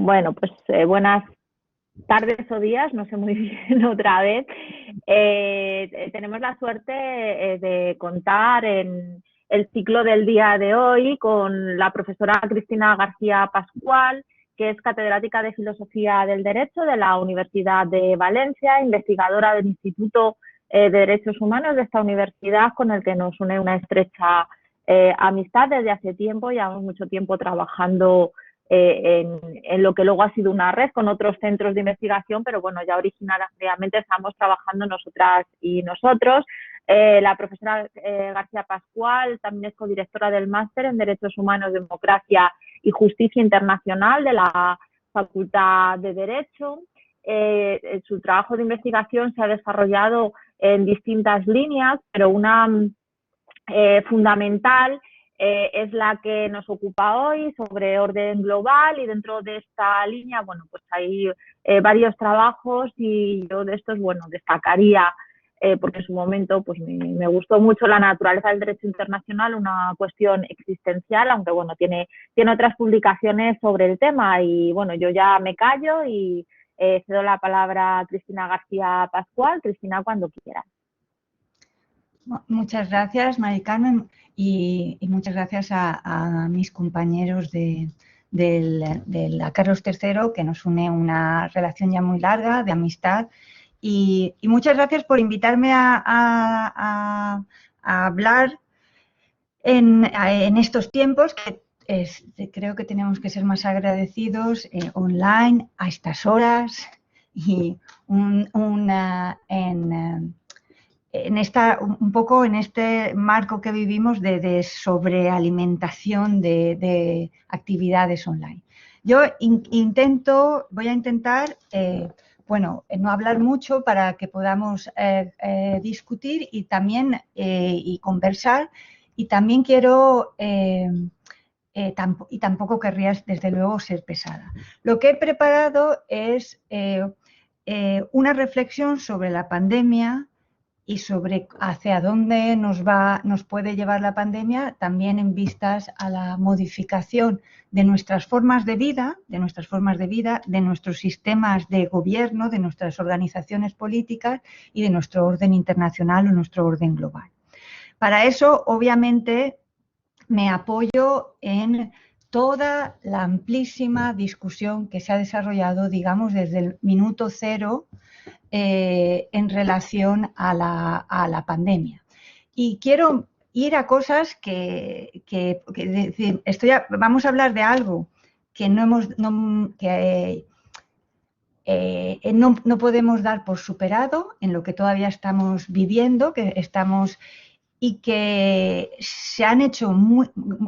Bueno, pues buenas tardes o días, no sé muy bien otra vez. Tenemos la suerte de contar en el ciclo del día de hoy con la profesora Cristina García Pascual, que es catedrática de Filosofía del Derecho de la Universidad de Valencia, investigadora del Instituto de Derechos Humanos de esta universidad, con el que nos une una estrecha amistad desde hace tiempo. Llevamos mucho tiempo trabajando en lo que luego ha sido una red con otros centros de investigación, pero bueno, ya originariamente estamos trabajando nosotras y nosotros. La profesora García Pascual también es codirectora del Máster en Derechos Humanos, Democracia y Justicia Internacional de la Facultad de Derecho. Su trabajo de investigación se ha desarrollado en distintas líneas, pero una fundamental es la que nos ocupa hoy, sobre orden global, y dentro de esta línea, bueno, pues hay varios trabajos, y yo de estos, bueno, destacaría, porque en su momento pues me gustó mucho la naturaleza del derecho internacional, una cuestión existencial, aunque bueno, tiene otras publicaciones sobre el tema, y bueno, yo ya me callo y cedo la palabra a Cristina García Pascual. Cristina, cuando quieras. Muchas gracias, Mari Carmen, y muchas gracias a mis compañeros de la Carlos III, que nos une una relación ya muy larga de amistad. Y muchas gracias por invitarme a hablar en estos tiempos que creo que tenemos que ser más agradecidos online a estas horas y un poco en este marco que vivimos de sobrealimentación de actividades online. Yo voy a intentar, no hablar mucho para que podamos discutir y también conversar, y también quiero, tampoco querría desde luego ser pesada. Lo que he preparado es una reflexión sobre la pandemia y sobre hacia dónde nos puede llevar la pandemia, también en vistas a la modificación de nuestras formas de vida, de nuestros sistemas de gobierno, de nuestras organizaciones políticas y de nuestro orden internacional o nuestro orden global. Para eso, obviamente, me apoyo en toda la amplísima discusión que se ha desarrollado, digamos, desde el minuto cero, en relación a la pandemia. Y quiero ir a cosas vamos a hablar de algo que no podemos dar por superado, en lo que todavía estamos viviendo, y que se han hecho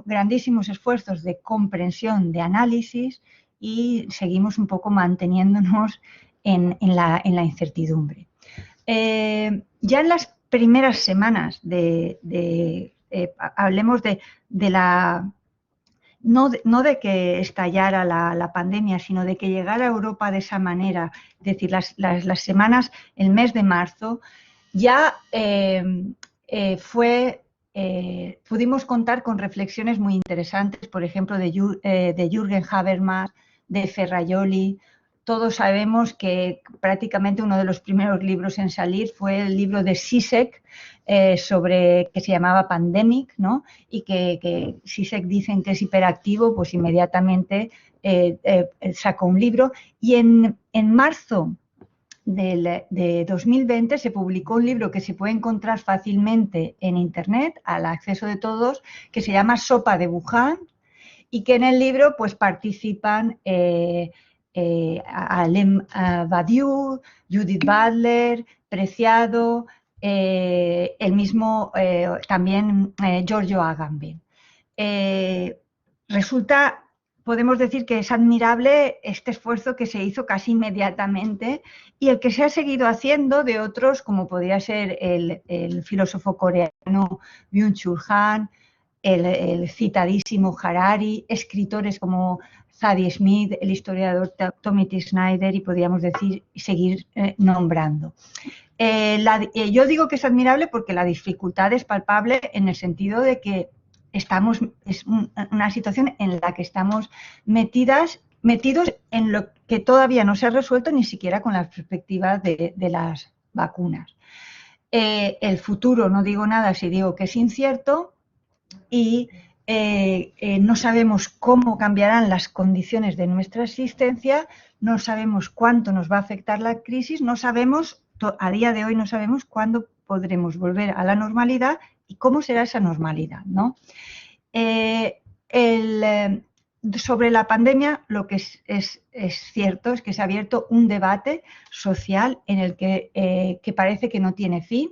grandísimos esfuerzos de comprensión, de análisis, y seguimos un poco manteniéndonos en la incertidumbre. Ya en las primeras semanas hablemos no de que estallara la pandemia, sino de que llegara a Europa de esa manera, es decir, las semanas, el mes de marzo, ya pudimos contar con reflexiones muy interesantes, por ejemplo, de Jürgen Habermas, de Ferrajoli. Todos sabemos que prácticamente uno de los primeros libros en salir fue el libro de Zizek, que se llamaba Pandemic, ¿no? Y que Zizek dicen que es hiperactivo, pues inmediatamente sacó un libro. Y en marzo de 2020 se publicó un libro que se puede encontrar fácilmente en Internet, al acceso de todos, que se llama Sopa de Wuhan, y que en el libro pues participan Alain Badiou, Judith Butler, Preciado, el mismo también Giorgio Agamben. Podemos decir que es admirable este esfuerzo que se hizo casi inmediatamente, y el que se ha seguido haciendo de otros, como podría ser el filósofo coreano Byung-Chul Han, el citadísimo Harari, escritores como Zadie Smith, el historiador Timothy Snyder, y podríamos seguir nombrando. Yo digo que es admirable porque la dificultad es palpable, en el sentido de que es una situación en la que estamos metidas metidos en lo que todavía no se ha resuelto ni siquiera con las perspectivas de las vacunas. El futuro, no digo nada si digo que es incierto, y no sabemos cómo cambiarán las condiciones de nuestra existencia, no sabemos cuánto nos va a afectar la crisis, no sabemos, a día de hoy no sabemos cuándo podremos volver a la normalidad y cómo será esa normalidad, ¿no? Sobre la pandemia, lo que es cierto es que se ha abierto un debate social en el que parece que no tiene fin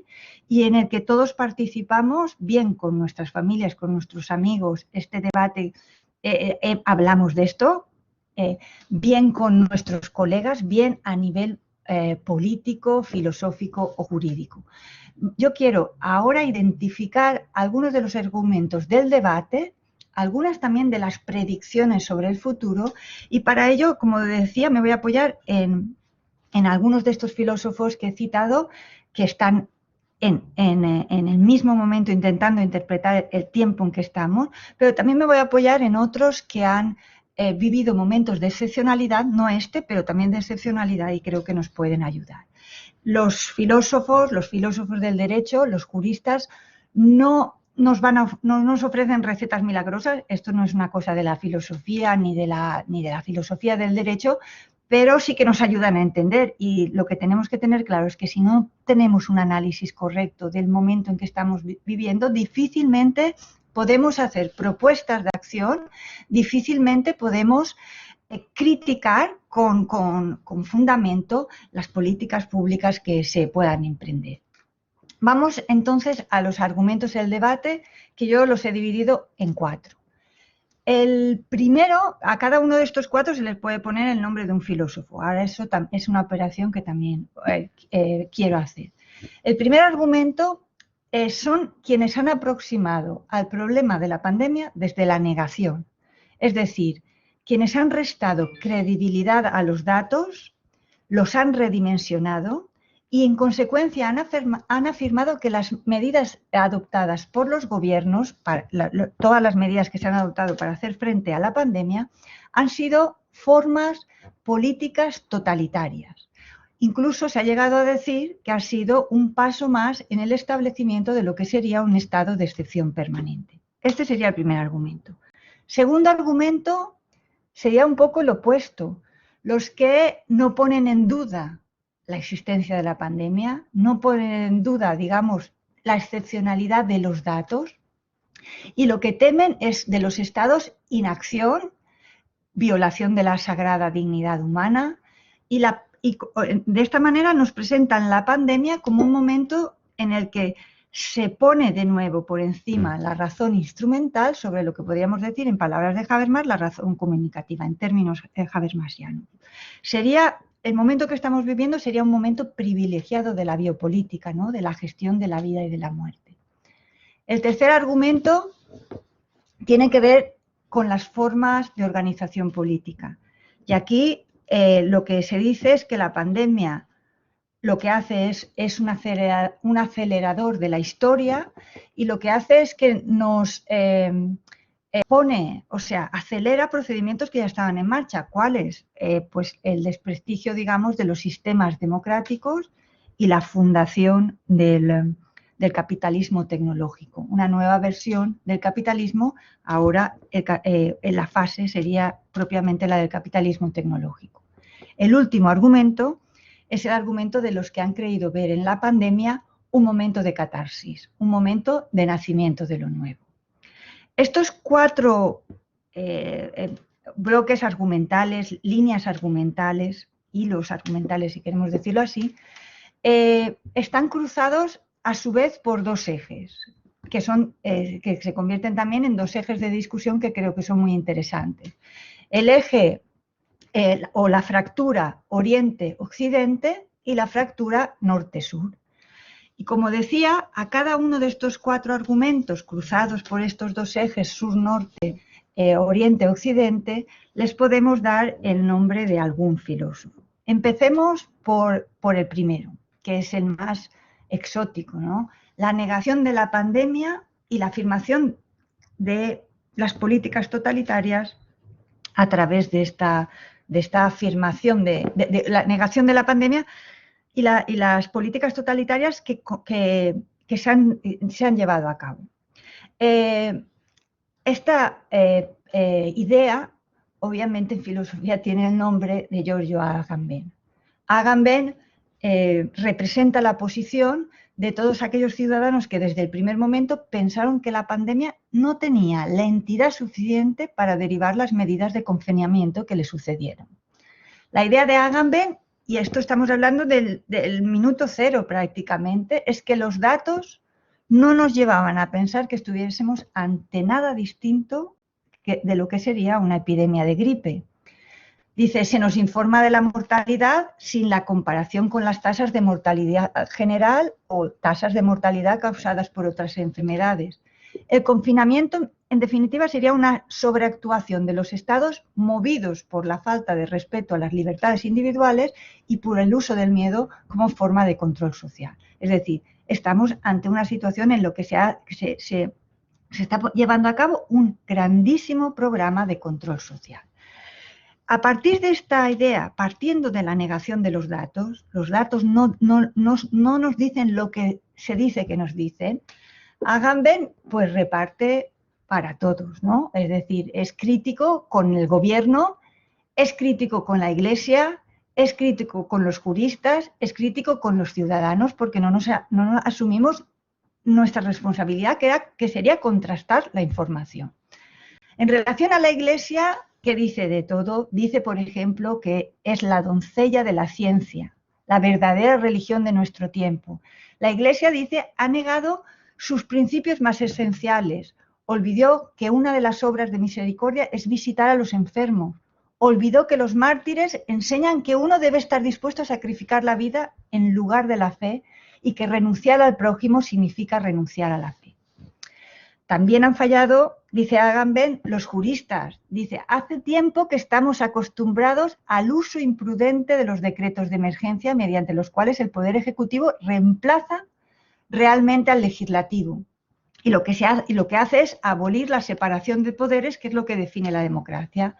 y en el que todos participamos, bien con nuestras familias, con nuestros amigos, este debate, hablamos de esto, bien con nuestros colegas, bien a nivel político, filosófico o jurídico. Yo quiero ahora identificar algunos de los argumentos del debate, algunas también de las predicciones sobre el futuro, y para ello, como decía, me voy a apoyar en algunos de estos filósofos que he citado, que están en el mismo momento intentando interpretar el tiempo en que estamos, pero también me voy a apoyar en otros que han vivido momentos de excepcionalidad, no pero también de excepcionalidad, y creo que nos pueden ayudar. Los filósofos del derecho, los juristas, no nos ofrecen recetas milagrosas. Esto no es una cosa de la filosofía ni de la filosofía del derecho, pero sí que nos ayudan a entender, y lo que tenemos que tener claro es que si no tenemos un análisis correcto del momento en que estamos viviendo, difícilmente podemos hacer propuestas de acción, difícilmente podemos criticar con fundamento las políticas públicas que se puedan emprender. Vamos entonces a los argumentos del debate, que yo los he dividido en 4. El primero, a cada uno de estos 4 se les puede poner el nombre de un filósofo. Ahora eso es una operación que también quiero hacer. El primer argumento son quienes han aproximado al problema de la pandemia desde la negación. Es decir, quienes han restado credibilidad a los datos, los han redimensionado y en consecuencia han afirmado que las medidas adoptadas por los gobiernos, todas las medidas que se han adoptado para hacer frente a la pandemia, han sido formas políticas totalitarias. Incluso se ha llegado a decir que ha sido un paso más en el establecimiento de lo que sería un estado de excepción permanente. Este sería el primer argumento. Segundo argumento sería un poco lo opuesto. Los que no ponen en duda la existencia de la pandemia, no ponen en duda, digamos, la excepcionalidad de los datos, y lo que temen es de los estados inacción, violación de la sagrada dignidad humana, y de esta manera nos presentan la pandemia como un momento en el que se pone de nuevo por encima la razón instrumental sobre lo que podríamos decir, en palabras de Habermas, la razón comunicativa, en términos habermasianos. El momento que estamos viviendo sería un momento privilegiado de la biopolítica, ¿no? De la gestión de la vida y de la muerte. El tercer argumento tiene que ver con las formas de organización política. Y aquí lo que se dice es que la pandemia lo que hace es un acelerador de la historia, y lo que hace es que nos acelera procedimientos que ya estaban en marcha. ¿Cuáles? Pues el desprestigio, digamos, de los sistemas democráticos y la fundación del capitalismo tecnológico. Una nueva versión del capitalismo, ahora en la fase sería propiamente la del capitalismo tecnológico. El último argumento es el argumento de los que han creído ver en la pandemia un momento de catarsis, un momento de nacimiento de lo nuevo. Estos 4 bloques argumentales, líneas argumentales, hilos argumentales, si queremos decirlo así, están cruzados a su vez por 2 ejes, que se convierten también en 2 ejes de discusión que creo que son muy interesantes. El eje o la fractura Oriente-Occidente y la fractura Norte-Sur. Y como decía, a cada uno de estos 4 argumentos cruzados por estos 2 ejes, sur-norte, oriente-occidente, les podemos dar el nombre de algún filósofo. Empecemos por el primero, que es el más exótico, ¿no? La negación de la pandemia y la afirmación de las políticas totalitarias a través de esta afirmación de la negación de la pandemia y las políticas totalitarias que se han llevado a cabo. Esta idea, obviamente en filosofía, tiene el nombre de Giorgio Agamben. Agamben representa la posición de todos aquellos ciudadanos que desde el primer momento pensaron que la pandemia no tenía la entidad suficiente para derivar las medidas de confinamiento que le sucedieron. La idea de Agamben, y esto estamos hablando del minuto cero prácticamente, es que los datos no nos llevaban a pensar que estuviésemos ante nada distinto de lo que sería una epidemia de gripe. Dice, se nos informa de la mortalidad sin la comparación con las tasas de mortalidad general o tasas de mortalidad causadas por otras enfermedades. El confinamiento, en definitiva, sería una sobreactuación de los estados movidos por la falta de respeto a las libertades individuales y por el uso del miedo como forma de control social. Es decir, estamos ante una situación en la que se está llevando a cabo un grandísimo programa de control social. A partir de esta idea, partiendo de la negación de los datos no nos dicen lo que se dice que nos dicen, Agamben pues reparte para todos, ¿no? Es decir, es crítico con el gobierno, es crítico con la Iglesia, es crítico con los juristas, es crítico con los ciudadanos, porque no asumimos nuestra responsabilidad, que sería contrastar la información. En relación a la Iglesia, ¿qué dice de todo? Dice, por ejemplo, que es la doncella de la ciencia, la verdadera religión de nuestro tiempo. La Iglesia, dice, ha negado sus principios más esenciales. Olvidó que una de las obras de misericordia es visitar a los enfermos. Olvidó que los mártires enseñan que uno debe estar dispuesto a sacrificar la vida en lugar de la fe y que renunciar al prójimo significa renunciar a la fe. También han fallado, dice Agamben, los juristas. Dice, hace tiempo que estamos acostumbrados al uso imprudente de los decretos de emergencia mediante los cuales el Poder Ejecutivo reemplaza realmente al Legislativo. Y lo que hace es abolir la separación de poderes, que es lo que define la democracia.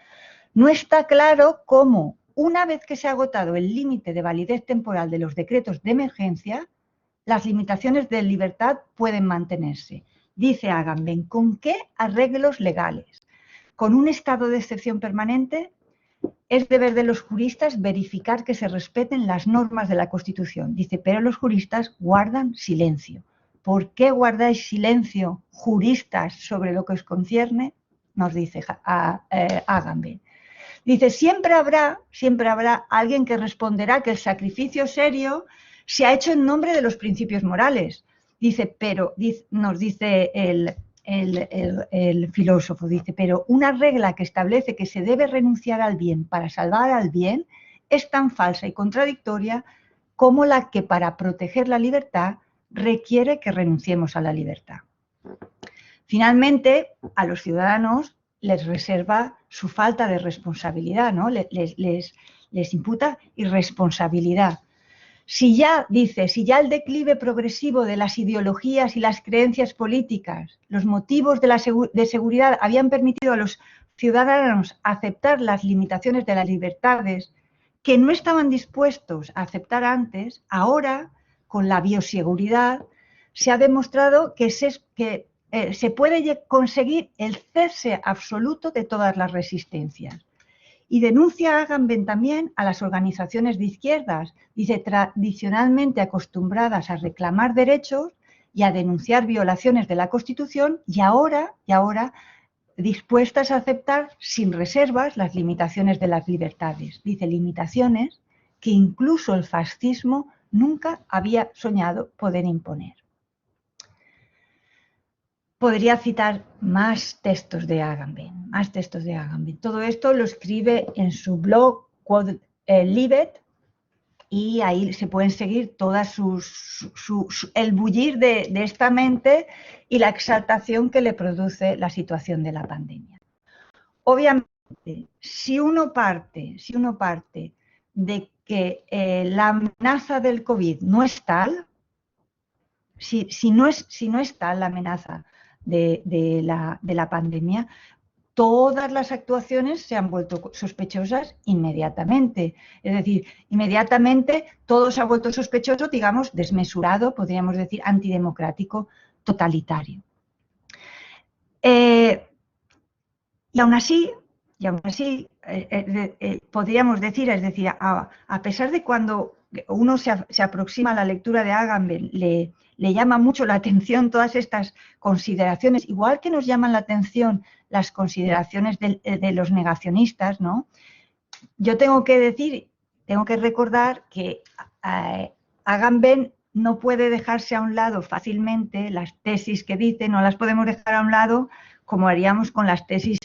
No está claro cómo, una vez que se ha agotado el límite de validez temporal de los decretos de emergencia, las limitaciones de libertad pueden mantenerse. Dice Agamben, ¿con qué arreglos legales? Con un estado de excepción permanente, es deber de los juristas verificar que se respeten las normas de la Constitución. Dice, pero los juristas guardan silencio. ¿Por qué guardáis silencio, juristas, sobre lo que os concierne? Nos dice Agamben. Dice, siempre habrá alguien que responderá que el sacrificio serio se ha hecho en nombre de los principios morales. Dice, pero, nos dice el filósofo, dice, pero una regla que establece que se debe renunciar al bien para salvar al bien es tan falsa y contradictoria como la que para proteger la libertad requiere que renunciemos a la libertad. Finalmente, a los ciudadanos les reserva su falta de responsabilidad, ¿no? Les imputa irresponsabilidad. Si ya el declive progresivo de las ideologías y las creencias políticas, los motivos de seguridad habían permitido a los ciudadanos aceptar las limitaciones de las libertades que no estaban dispuestos a aceptar antes, ahora, con la bioseguridad, se ha demostrado que se puede conseguir el cese absoluto de todas las resistencias. Y denuncia Agamben también a las organizaciones de izquierdas, dice, tradicionalmente acostumbradas a reclamar derechos y a denunciar violaciones de la Constitución y ahora dispuestas a aceptar sin reservas las limitaciones de las libertades. Dice, limitaciones que incluso el fascismo nunca había soñado poder imponer. Podría citar más textos de Agamben, Todo esto lo escribe en su blog Libet y ahí se pueden seguir todas el bullir de esta mente y la exaltación que le produce la situación de la pandemia. Obviamente, si uno parte de que la amenaza del COVID no es tal, si no es tal la amenaza de la pandemia, todas las actuaciones se han vuelto sospechosas inmediatamente. Es decir, inmediatamente todo se ha vuelto sospechoso, digamos, desmesurado, podríamos decir, antidemocrático, totalitario. Y aún así, podríamos decir, es decir, a pesar de cuando uno se aproxima a la lectura de Agamben, le llama mucho la atención todas estas consideraciones, igual que nos llaman la atención las consideraciones de los negacionistas, ¿no? Yo tengo que decir, tengo que recordar que Agamben no puede dejarse a un lado fácilmente, las tesis que dice, no las podemos dejar a un lado como haríamos con las tesis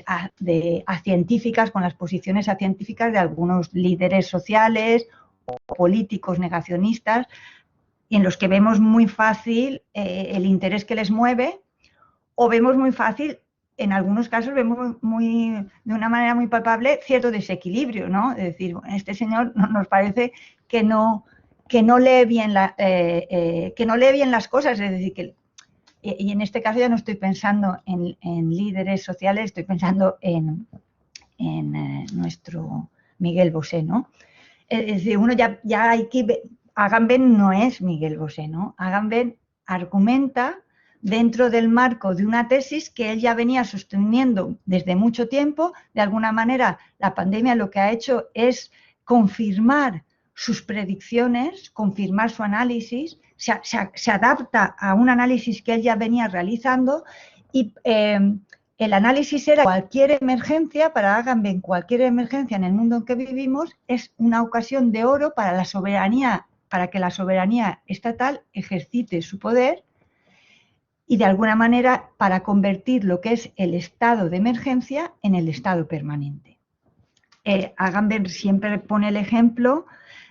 científicas, con las posiciones científicas de algunos líderes sociales o políticos negacionistas, en los que vemos muy fácil el interés que les mueve, o vemos muy fácil, en algunos casos vemos de una manera muy palpable cierto desequilibrio, ¿no? Es decir, este señor nos parece que no lee bien las cosas, es decir, y en este caso ya no estoy pensando en líderes sociales, estoy pensando en nuestro Miguel Bosé, ¿no? Es decir, uno ya hay que ver, Agamben no es Miguel Bosé, ¿no? Agamben argumenta dentro del marco de una tesis que él ya venía sosteniendo desde mucho tiempo. De alguna manera, la pandemia lo que ha hecho es confirmar sus predicciones, confirmar su análisis, se adapta a un análisis que él ya venía realizando y el análisis era cualquier emergencia, para Agamben, cualquier emergencia en el mundo en que vivimos es una ocasión de oro para la soberanía, para que la soberanía estatal ejercite su poder y de alguna manera para convertir lo que es el estado de emergencia en el estado permanente. Agamben siempre pone el ejemplo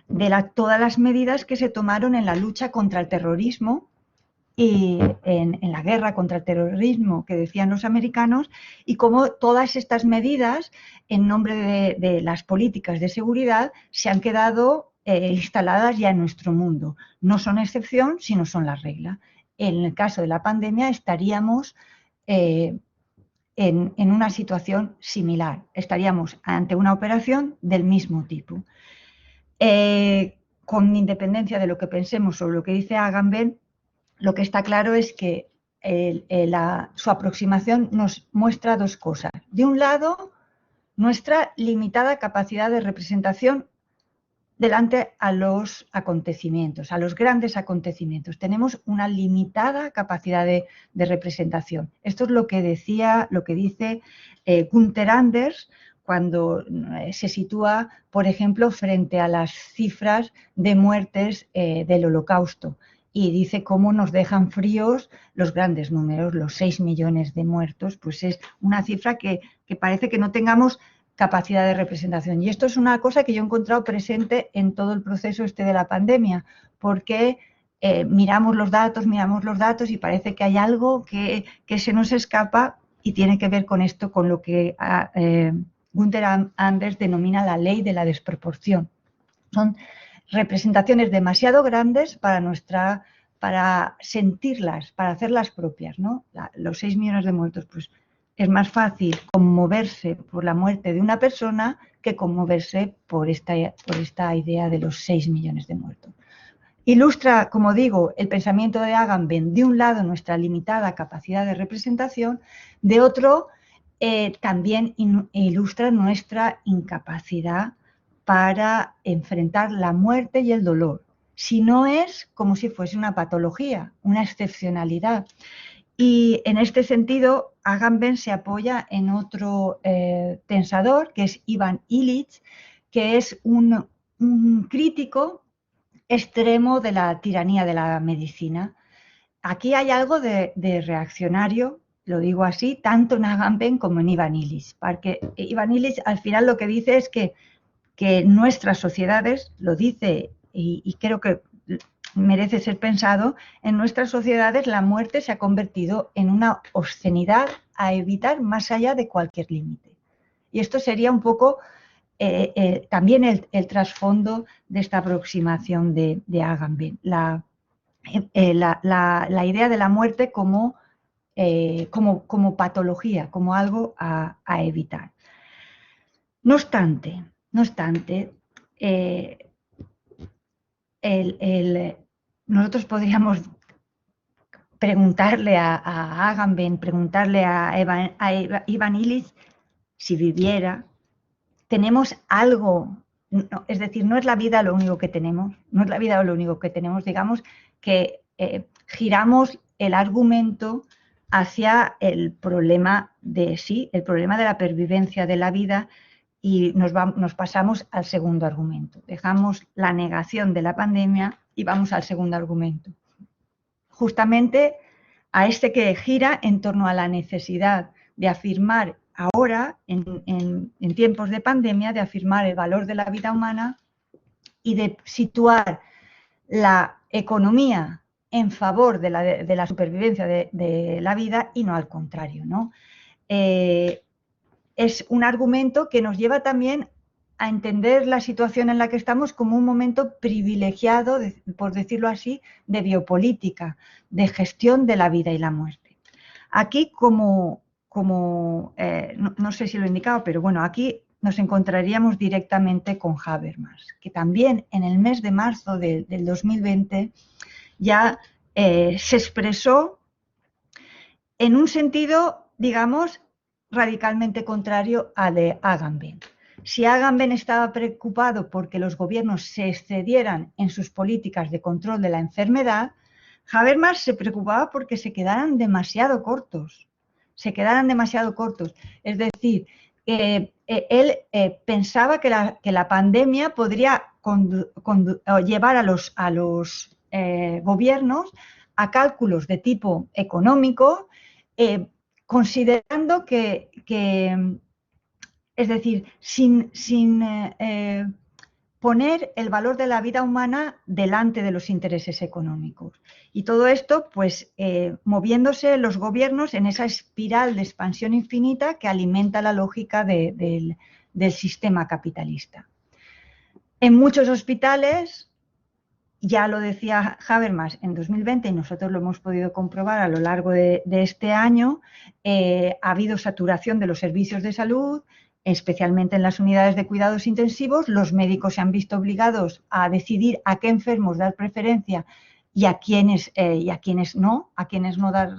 de todas las medidas que se tomaron en la lucha contra el terrorismo y en la guerra contra el terrorismo que decían los americanos, y cómo todas estas medidas en nombre de las políticas de seguridad se han quedado instaladas ya en nuestro mundo. No son excepción, sino son la regla. En el caso de la pandemia estaríamos en una situación similar, estaríamos ante una operación del mismo tipo. Con independencia de lo que pensemos sobre lo que dice Agamben, lo que está claro es que su aproximación nos muestra dos cosas. De un lado, nuestra limitada capacidad de representación delante a los acontecimientos, a los grandes acontecimientos. Tenemos una limitada capacidad de representación. Esto es lo que dice Günther Anders cuando se sitúa, por ejemplo, frente a las cifras de muertes del Holocausto. Y dice cómo nos dejan fríos los grandes números, los 6 millones de muertos, pues es una cifra que parece que no tengamos capacidad de representación. Y esto es una cosa que yo he encontrado presente en todo el proceso de la pandemia, porque miramos los datos y parece que hay algo que se nos escapa y tiene que ver con esto, con lo que Günther Anders denomina la ley de la desproporción. Son representaciones demasiado grandes para sentirlas, para hacerlas propias, ¿no? Los 6 millones de muertos, pues es más fácil conmoverse por la muerte de una persona que conmoverse por esta idea de los 6 millones de muertos. Ilustra, como digo, el pensamiento de Agamben, de un lado nuestra limitada capacidad de representación, de otro también ilustra nuestra incapacidad para enfrentar la muerte y el dolor, si no es como si fuese una patología, una excepcionalidad. Y en este sentido, Agamben se apoya en otro pensador, que es Ivan Illich, que es un crítico extremo de la tiranía de la medicina. Aquí hay algo de reaccionario, lo digo así, tanto en Agamben como en Ivan Illich, porque Ivan Illich al final lo que dice es que nuestras sociedades, lo dice y creo que merece ser pensado, en nuestras sociedades la muerte se ha convertido en una obscenidad a evitar más allá de cualquier límite. Y esto sería un poco también el trasfondo de esta aproximación de Agamben, la idea de la muerte como como patología, como algo a evitar. No obstante, nosotros podríamos preguntarle a Agamben, preguntarle a Ivan Illich si viviera. Tenemos algo, no, es decir, no es la vida lo único que tenemos, no es la vida lo único que tenemos, digamos que giramos el argumento hacia el problema de sí, el problema de la pervivencia de la vida y nos pasamos al segundo argumento. Dejamos la negación de la pandemia y vamos al segundo argumento. Justamente a este que gira en torno a la necesidad de afirmar ahora, en tiempos de pandemia, de afirmar el valor de la vida humana y de situar la economía en favor de la supervivencia de la vida y no al contrario, ¿no? Es un argumento que nos lleva también a entender la situación en la que estamos como un momento privilegiado, por decirlo así, de biopolítica, de gestión de la vida y la muerte. Aquí, no sé si lo he indicado, pero bueno, aquí nos encontraríamos directamente con Habermas, que también en el mes de marzo del 2020 ya se expresó en un sentido, digamos, radicalmente contrario al de Agamben. Si Agamben estaba preocupado porque los gobiernos se excedieran en sus políticas de control de la enfermedad, Habermas se preocupaba porque se quedaran demasiado cortos. Es decir, él pensaba que la pandemia podría llevar a los gobiernos a cálculos de tipo económico, considerando es decir, sin poner el valor de la vida humana delante de los intereses económicos. Y todo esto, pues, moviéndose los gobiernos en esa espiral de expansión infinita que alimenta la lógica del sistema capitalista. En muchos hospitales, ya lo decía Habermas en 2020 y nosotros lo hemos podido comprobar a lo largo de este año, ha habido saturación de los servicios de salud, especialmente en las unidades de cuidados intensivos. Los médicos se han visto obligados a decidir a qué enfermos dar preferencia y a quienes no dar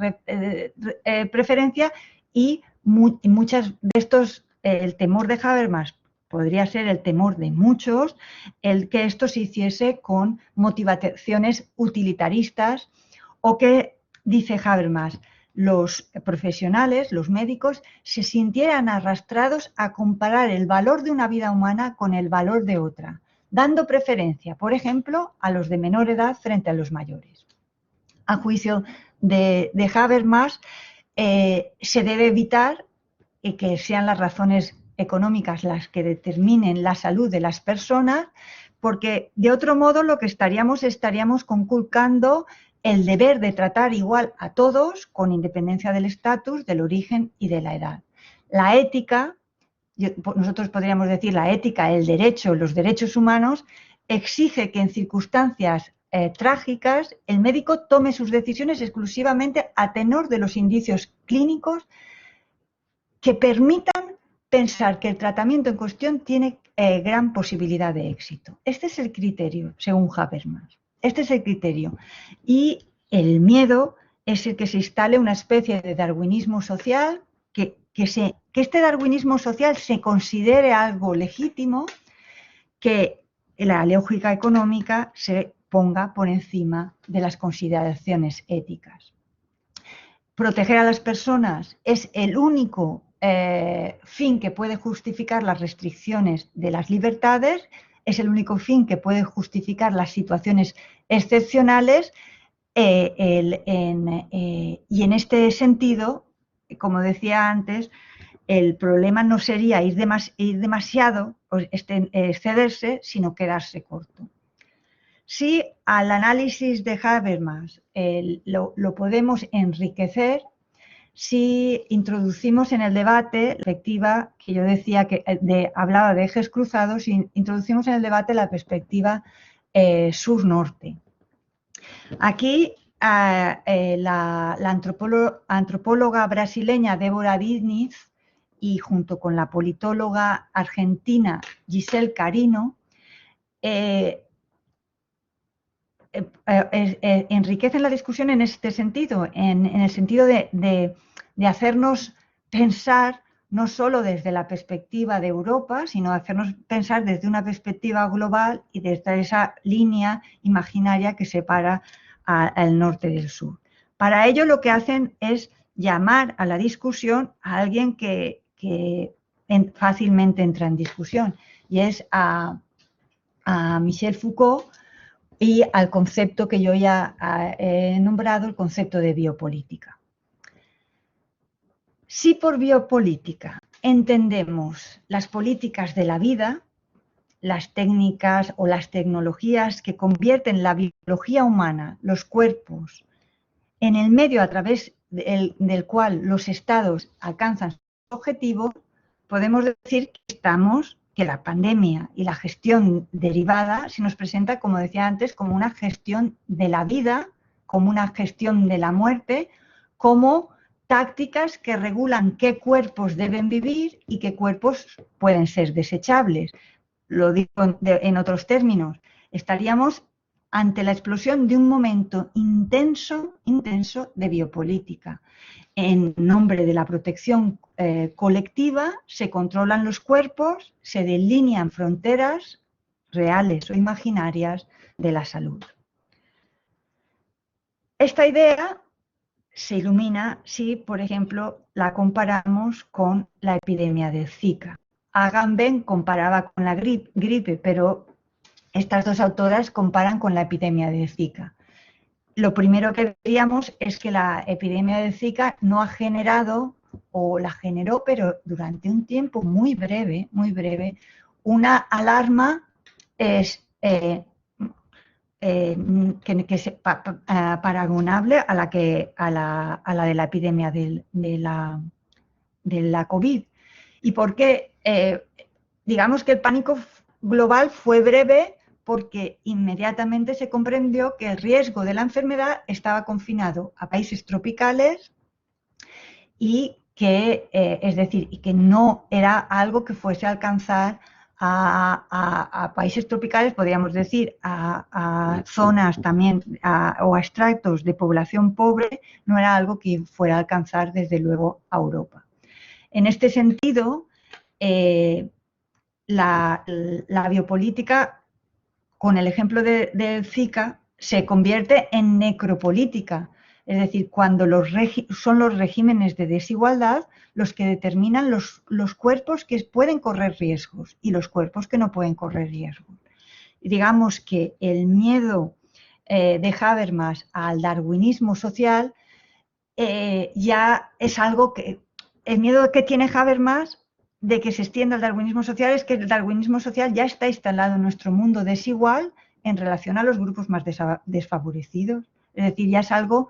preferencia, y muchas de estos, el temor de Habermas podría ser el temor de muchos, el que esto se hiciese con motivaciones utilitaristas, o que, dice Habermas, los profesionales, los médicos, se sintieran arrastrados a comparar el valor de una vida humana con el valor de otra, dando preferencia, por ejemplo, a los de menor edad frente a los mayores. A juicio de Habermas, se debe evitar que sean las razones económicas las que determinen la salud de las personas, porque de otro modo lo que estaríamos conculcando el deber de tratar igual a todos, con independencia del estatus, del origen y de la edad. La ética, nosotros podríamos decir la ética, el derecho, los derechos humanos, exige que en circunstancias trágicas el médico tome sus decisiones exclusivamente a tenor de los indicios clínicos que permitan pensar que el tratamiento en cuestión tiene gran posibilidad de éxito. Este es el criterio, según Habermas. Este es el criterio. Y el miedo es el que se instale una especie de darwinismo social, que este darwinismo social se considere algo legítimo, que la lógica económica se ponga por encima de las consideraciones éticas. Proteger a las personas es el único fin que puede justificar las restricciones de las libertades, es el único fin que puede justificar las situaciones excepcionales, y en este sentido, como decía antes, el problema no sería ir demasiado, excederse, sino quedarse corto. Si al análisis de Habermas lo podemos enriquecer, si introducimos en el debate la perspectiva que yo decía que hablaba de ejes cruzados, y introducimos en el debate la perspectiva sur-norte. Aquí la antropóloga brasileña Débora Diniz y junto con la politóloga argentina Giselle Carino enriquecen la discusión en este sentido, en el sentido de hacernos pensar no solo desde la perspectiva de Europa, sino hacernos pensar desde una perspectiva global y desde esa línea imaginaria que separa al norte del sur. Para ello lo que hacen es llamar a la discusión a alguien que fácilmente entra en discusión, y es a Michel Foucault, y al concepto que yo ya he nombrado, el concepto de biopolítica. Si por biopolítica entendemos las políticas de la vida, las técnicas o las tecnologías que convierten la biología humana, los cuerpos, en el medio a través del cual los estados alcanzan su objetivo, podemos decir que la pandemia y la gestión derivada se nos presenta, como decía antes, como una gestión de la vida, como una gestión de la muerte, como tácticas que regulan qué cuerpos deben vivir y qué cuerpos pueden ser desechables. Lo digo en otros términos, estaríamos ante la explosión de un momento intenso de biopolítica. En nombre de la protección colectiva se controlan los cuerpos, se delinean fronteras reales o imaginarias de la salud. Esta idea se ilumina si, por ejemplo, la comparamos con la epidemia de Zika. Agamben comparaba con la gripe, pero estas dos autoras comparan con la epidemia de Zika. Lo primero que veríamos es que la epidemia de Zika no ha generado, o la generó, pero durante un tiempo muy breve, una alarma paragonable a la de la epidemia de la COVID. ¿Y por qué? Digamos que el pánico global fue breve, porque inmediatamente se comprendió que el riesgo de la enfermedad estaba confinado a países tropicales y que, es decir, y que no era algo que fuese a alcanzar a países tropicales, podríamos decir, a zonas también o a extractos de población pobre, no era algo que fuera a alcanzar desde luego a Europa. En este sentido, la biopolítica, con el ejemplo del Zika, se convierte en necropolítica, es decir, cuando son los regímenes de desigualdad los que determinan los cuerpos que pueden correr riesgos y los cuerpos que no pueden correr riesgos. Y digamos que el miedo de Habermas al darwinismo social ya es algo que... El miedo que tiene Habermas de que se extienda el darwinismo social es que el darwinismo social ya está instalado en nuestro mundo desigual en relación a los grupos más desfavorecidos. Es decir, ya es algo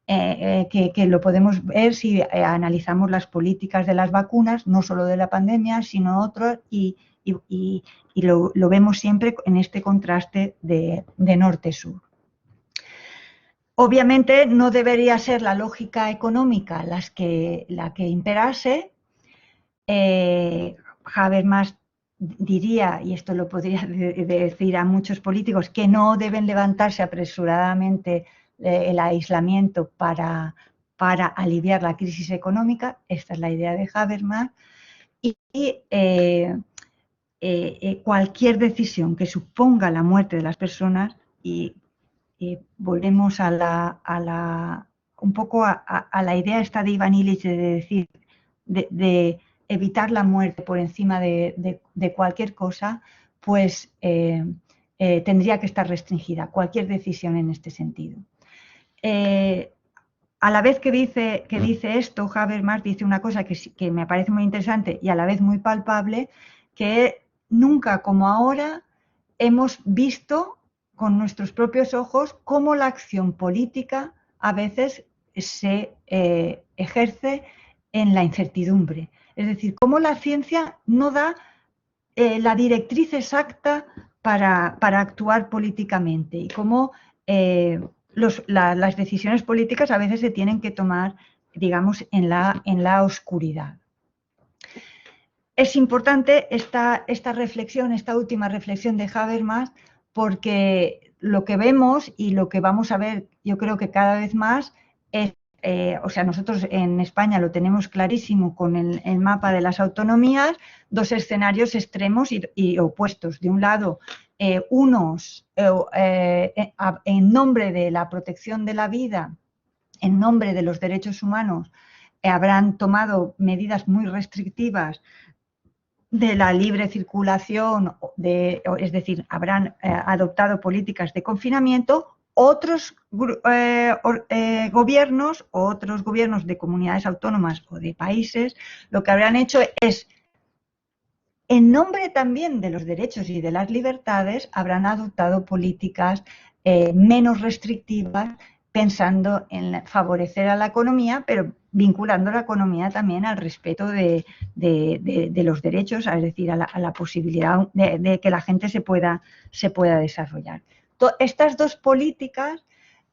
que lo podemos ver si analizamos las políticas de las vacunas, no solo de la pandemia, sino otras, y lo vemos siempre en este contraste de norte-sur. Obviamente no debería ser la lógica económica la que imperase. Habermas diría, y esto lo podría decir a muchos políticos, que no deben levantarse apresuradamente el aislamiento para aliviar la crisis económica. Esta es la idea de Habermas. Y cualquier decisión que suponga la muerte de las personas, y volvemos un poco a la idea esta de Ivan Illich de decir, de evitar la muerte por encima de cualquier cosa, pues tendría que estar restringida cualquier decisión en este sentido. A la vez que dice esto, Habermas dice una cosa que me parece muy interesante y a la vez muy palpable, que nunca como ahora hemos visto con nuestros propios ojos cómo la acción política a veces se ejerce en la incertidumbre. Es decir, cómo la ciencia no da la directriz exacta para actuar políticamente y cómo las decisiones políticas a veces se tienen que tomar, digamos, en la oscuridad. Es importante esta reflexión, esta última reflexión de Habermas, porque lo que vemos y lo que vamos a ver, yo creo que cada vez más, es, o sea, nosotros en España lo tenemos clarísimo con el mapa de las autonomías, dos escenarios extremos y opuestos. De un lado, unos en nombre de la protección de la vida, en nombre de los derechos humanos, habrán tomado medidas muy restrictivas de la libre circulación, es decir, habrán adoptado políticas de confinamiento. Otros gobiernos, otros gobiernos de comunidades autónomas o de países, lo que habrán hecho es, en nombre también de los derechos y de las libertades, habrán adoptado políticas menos restrictivas, pensando en favorecer a la economía, pero vinculando la economía también al respeto de los derechos, es decir, a la posibilidad de que la gente se pueda desarrollar. Estas dos políticas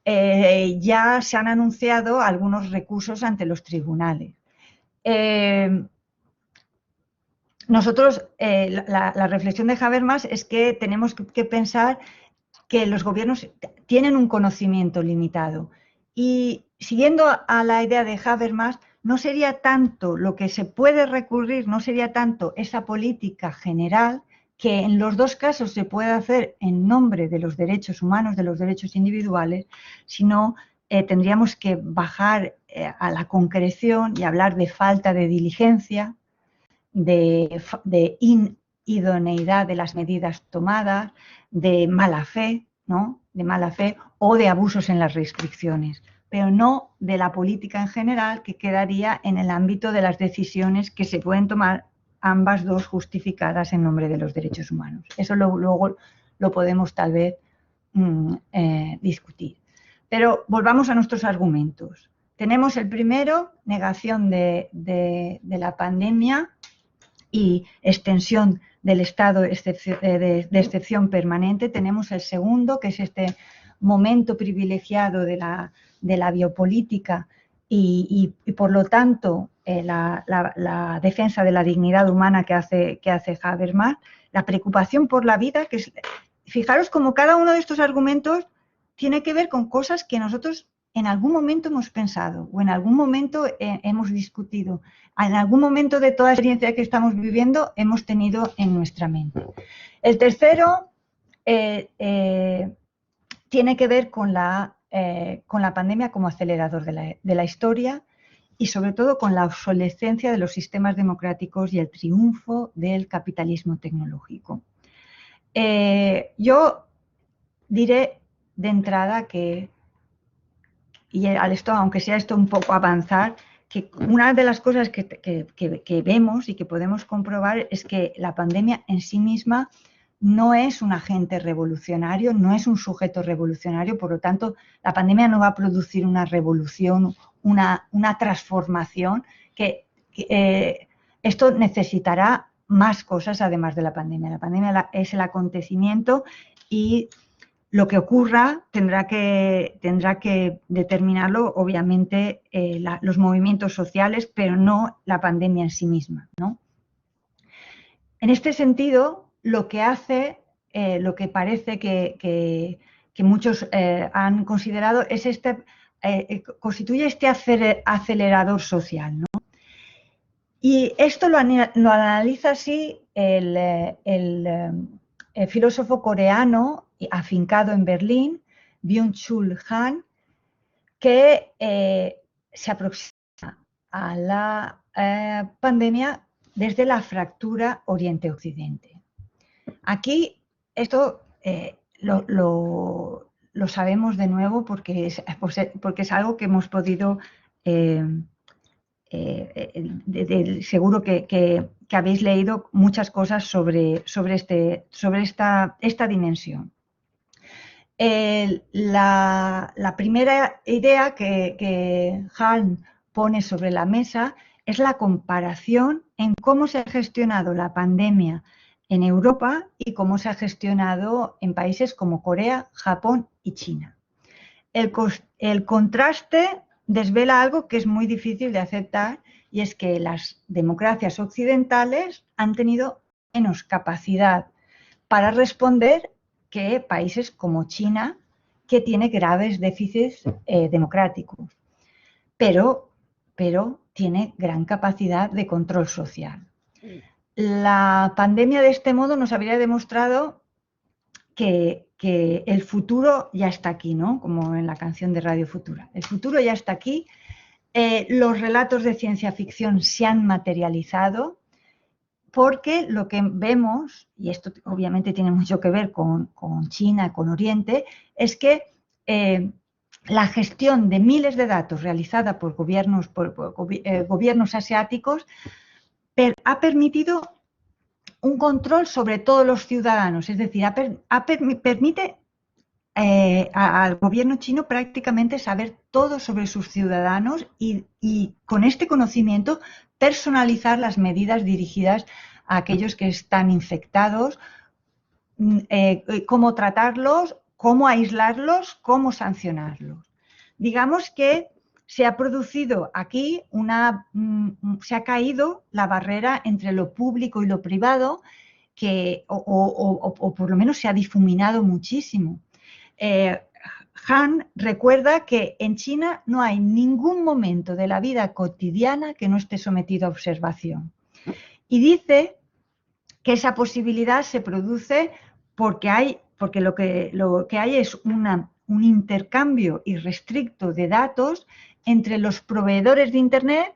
ya se han anunciado algunos recursos ante los tribunales. Nosotros, la reflexión de Habermas es que tenemos que pensar que los gobiernos tienen un conocimiento limitado y, siguiendo a la idea de Habermas, no sería tanto lo que se puede recurrir, no sería tanto esa política general, que en los dos casos se puede hacer en nombre de los derechos humanos, de los derechos individuales, sino tendríamos que bajar a la concreción y hablar de falta de diligencia, de inidoneidad de las medidas tomadas, de mala fe, ¿no? De mala fe o de abusos en las restricciones, pero no de la política en general, que quedaría en el ámbito de las decisiones que se pueden tomar, ambas dos justificadas en nombre de los derechos humanos. Eso luego lo podemos tal vez discutir. Pero volvamos a nuestros argumentos. Tenemos el primero, negación de la pandemia y extensión del estado de excepción permanente. Tenemos el segundo, que es este momento privilegiado de la biopolítica y por lo tanto la defensa de la dignidad humana que hace Habermas, la preocupación por la vida, que es, fijaros como cada uno de estos argumentos tiene que ver con cosas que nosotros en algún momento hemos pensado o en algún momento hemos discutido, en algún momento de toda la experiencia que estamos viviendo hemos tenido en nuestra mente. El tercero tiene que ver con la pandemia como acelerador de la historia y sobre todo con la obsolescencia de los sistemas democráticos y el triunfo del capitalismo tecnológico. Yo diré de entrada que, y aunque sea esto un poco avanzar, que una de las cosas que vemos y que podemos comprobar es que la pandemia en sí misma no es un agente revolucionario, no es un sujeto revolucionario, por lo tanto, la pandemia no va a producir una revolución, una transformación, esto necesitará más cosas además de la pandemia. La pandemia es el acontecimiento y lo que ocurra tendrá que determinarlo, obviamente, los movimientos sociales, pero no la pandemia en sí misma, ¿no? En este sentido, lo que hace, lo que parece que muchos han considerado, es constituye este acelerador social, ¿no? Y esto lo analiza así el filósofo coreano afincado en Berlín, Byung-Chul Han, que se aproxima a la pandemia desde la fractura Oriente-Occidente. Aquí esto lo sabemos de nuevo porque es algo que hemos podido, seguro que habéis leído muchas cosas sobre esta dimensión. La primera idea que Han pone sobre la mesa es la comparación en cómo se ha gestionado la pandemia en Europa y cómo se ha gestionado en países como Corea, Japón y China. el contraste desvela algo que es muy difícil de aceptar, y es que las democracias occidentales han tenido menos capacidad para responder que países como China, que tiene graves déficits democráticos, pero tiene gran capacidad de control social. La pandemia de este modo nos habría demostrado que el futuro ya está aquí, ¿no? Como en la canción de Radio Futura. El futuro ya está aquí. Los relatos de ciencia ficción se han materializado, porque lo que vemos, y esto obviamente tiene mucho que ver con China, con Oriente, es que la gestión de miles de datos realizada por gobiernos asiáticos ha permitido un control sobre todos los ciudadanos, es decir, permite al gobierno chino prácticamente saber todo sobre sus ciudadanos y con este conocimiento personalizar las medidas dirigidas a aquellos que están infectados, cómo tratarlos, cómo aislarlos, cómo sancionarlos. Digamos que se ha producido aquí se ha caído la barrera entre lo público y lo privado, o por lo menos se ha difuminado muchísimo. Han recuerda que en China no hay ningún momento de la vida cotidiana que no esté sometido a observación. Y dice que esa posibilidad se produce porque lo que hay es un intercambio irrestricto de datos entre los proveedores de Internet,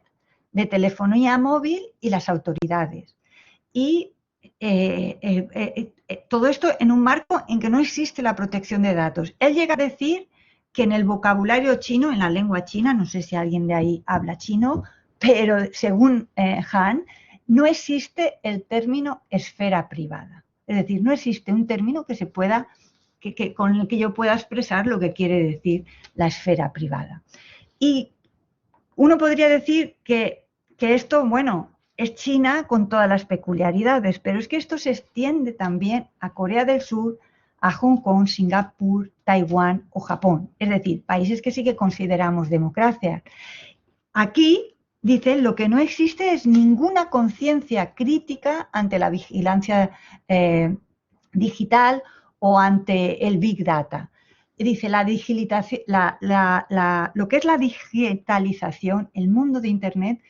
de telefonía móvil y las autoridades. Y todo esto en un marco en que no existe la protección de datos. Él llega a decir que en el vocabulario chino, en la lengua china, no sé si alguien de ahí habla chino, pero según Han, no existe el término esfera privada. Es decir, no existe un término que se pueda, con el que yo pueda expresar lo que quiere decir la esfera privada. Y uno podría decir que esto, bueno, es China con todas las peculiaridades, pero es que esto se extiende también a Corea del Sur, a Hong Kong, Singapur, Taiwán o Japón. Es decir, países que sí que consideramos democracias. Aquí, dicen, lo que no existe es ninguna conciencia crítica ante la vigilancia digital o ante el Big Data. Dice, lo que es la digitalización, el mundo de Internet,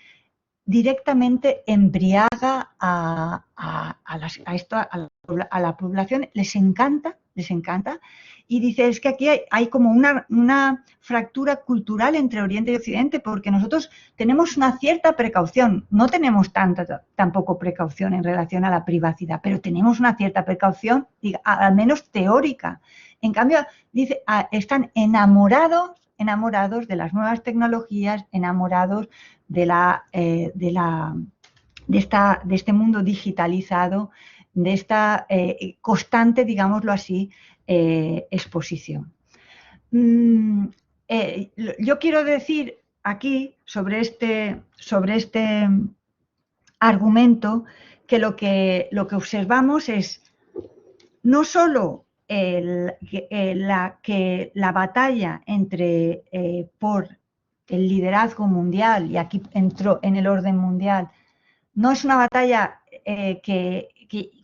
directamente embriaga a la población, les encanta, y dice, es que aquí hay como una fractura cultural entre Oriente y Occidente, porque nosotros tenemos una cierta precaución, no tenemos tampoco precaución en relación a la privacidad, pero tenemos una cierta precaución, al menos teórica. En cambio, dice, están enamorados de las nuevas tecnologías, enamorados de este mundo digitalizado, de esta constante, digámoslo así, exposición. Yo quiero decir aquí sobre este argumento que lo que observamos es no solo que la batalla por el liderazgo mundial, y aquí entró en el orden mundial, no es una batalla que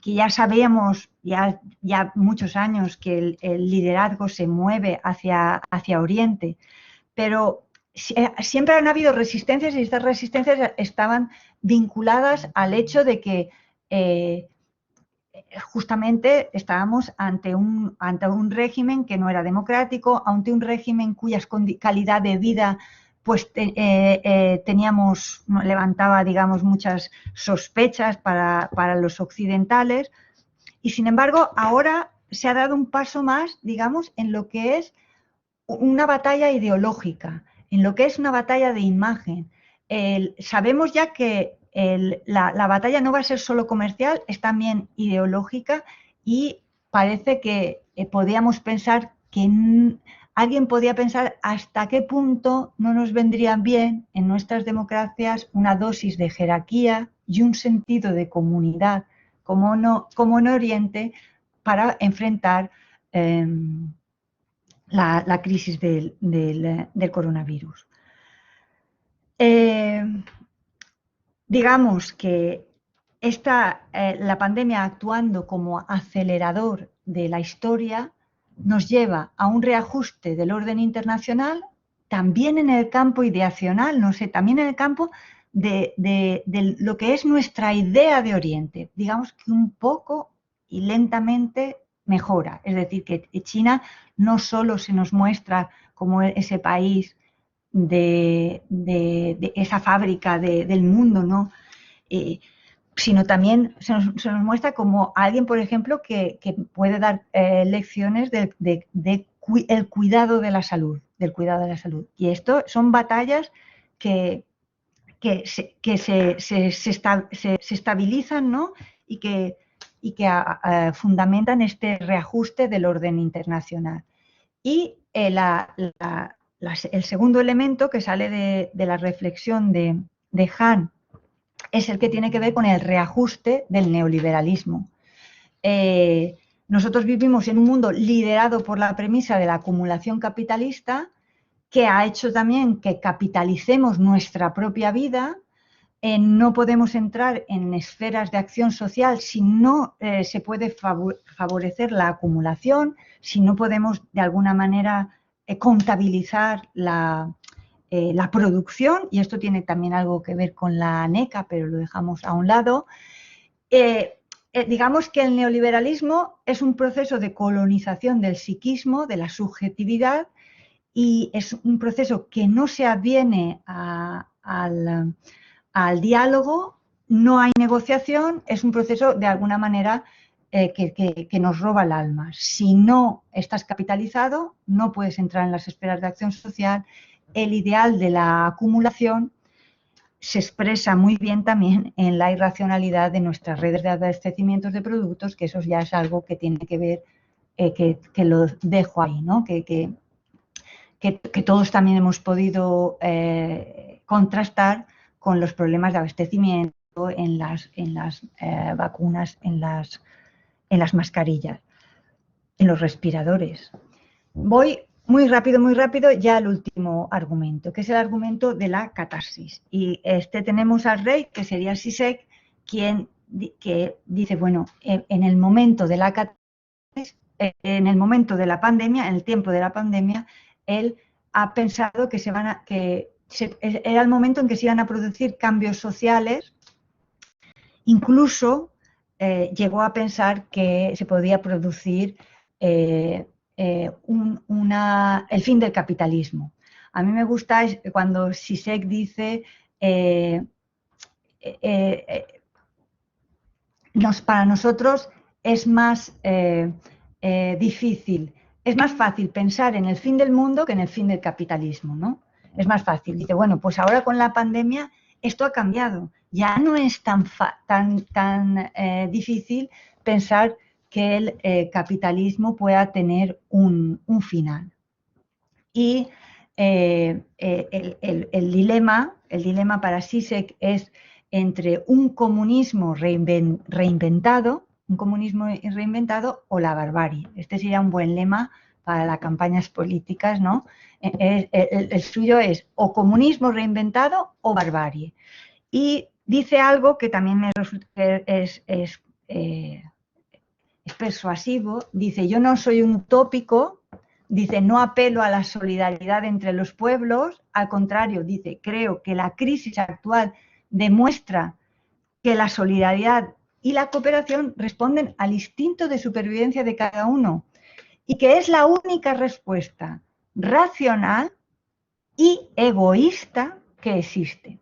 ya sabemos, ya muchos años, que el liderazgo se mueve hacia Oriente, pero siempre han habido resistencias, y estas resistencias estaban vinculadas al hecho de que justamente estábamos ante un régimen que no era democrático, ante un régimen cuya calidad de vida pues levantaba, digamos, muchas sospechas para los occidentales, y sin embargo ahora se ha dado un paso más, digamos, en lo que es una batalla ideológica, en lo que es una batalla de imagen. Sabemos ya que la batalla no va a ser solo comercial, es también ideológica, y parece que podíamos pensar que alguien podía pensar hasta qué punto no nos vendría bien en nuestras democracias una dosis de jerarquía y un sentido de comunidad, como en Oriente, para enfrentar la crisis del coronavirus. Digamos que la pandemia, actuando como acelerador de la historia, nos lleva a un reajuste del orden internacional, también en el campo ideacional, no sé, también en el campo de lo que es nuestra idea de Oriente. Digamos que un poco y lentamente mejora. Es decir, que China no solo se nos muestra como ese país de esa fábrica del mundo, ¿no? Sino también se nos muestra como alguien, por ejemplo, que puede dar lecciones el cuidado de la salud, del cuidado de la salud. Y esto son batallas que se estabilizan, ¿no? y que fundamentan este reajuste del orden internacional. Y el segundo elemento que sale de la reflexión de Hahn es el que tiene que ver con el reajuste del neoliberalismo. Nosotros vivimos en un mundo liderado por la premisa de la acumulación capitalista, que ha hecho también que capitalicemos nuestra propia vida. No podemos entrar en esferas de acción social si no se puede favorecer la acumulación, si no podemos de alguna manera contabilizar la producción, y esto tiene también algo que ver con la NECA, pero lo dejamos a un lado. Digamos que el neoliberalismo es un proceso de colonización del psiquismo, de la subjetividad, y es un proceso que no se adviene al diálogo, no hay negociación, es un proceso de alguna manera que nos roba el alma. Si no estás capitalizado, no puedes entrar en las esferas de acción social. El ideal de la acumulación se expresa muy bien también en la irracionalidad de nuestras redes de abastecimientos de productos, que eso ya es algo que tiene que ver, que lo dejo ahí, ¿no? Que todos también hemos podido contrastar con los problemas de abastecimiento en las vacunas, en las mascarillas, en los respiradores. Voy muy rápido ya al último argumento, que es el argumento de la catarsis. Y tenemos al rey, que sería Zizek, que dice, bueno, en el momento de la catarsis, en el momento de la pandemia, en el tiempo de la pandemia, él ha pensado que era el momento en que se iban a producir cambios sociales. Incluso llegó a pensar que se podía producir el fin del capitalismo. A mí me gusta cuando Zizek dice para nosotros es más difícil, es más fácil pensar en el fin del mundo que en el fin del capitalismo, ¿no? Es más fácil. Dice, bueno, pues ahora con la pandemia esto ha cambiado. Ya no es tan difícil pensar que el capitalismo pueda tener un final. Y el dilema para Zizek es entre un comunismo reinventado o la barbarie. Este sería un buen lema para las campañas políticas, ¿no? El suyo es o comunismo reinventado o barbarie. Y dice algo que también me resulta que es persuasivo. Dice, yo no soy un utópico. Dice, no apelo a la solidaridad entre los pueblos. Al contrario, dice, creo que la crisis actual demuestra que la solidaridad y la cooperación responden al instinto de supervivencia de cada uno y que es la única respuesta racional y egoísta que existe.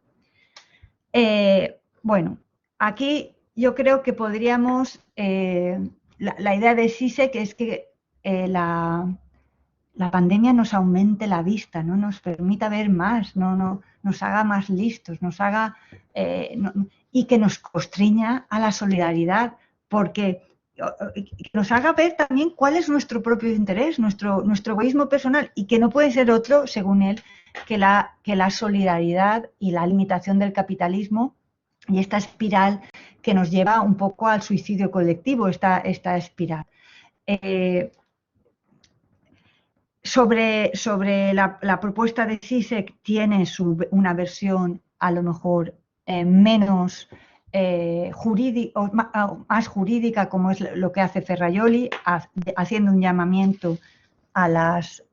Bueno, aquí yo creo que podríamos, la idea de Zizek es que la pandemia nos aumente la vista, ¿no? Nos permita ver más, nos haga más listos, y que nos constriña a la solidaridad, porque nos haga ver también cuál es nuestro propio interés, nuestro egoísmo personal, y que no puede ser otro, según él, que la solidaridad y la limitación del capitalismo y esta espiral que nos lleva un poco al suicidio colectivo, esta espiral. sobre la propuesta de CISEC tiene una versión a lo mejor menos jurídica, más jurídica, como es lo que hace Ferrajoli, haciendo un llamamiento a las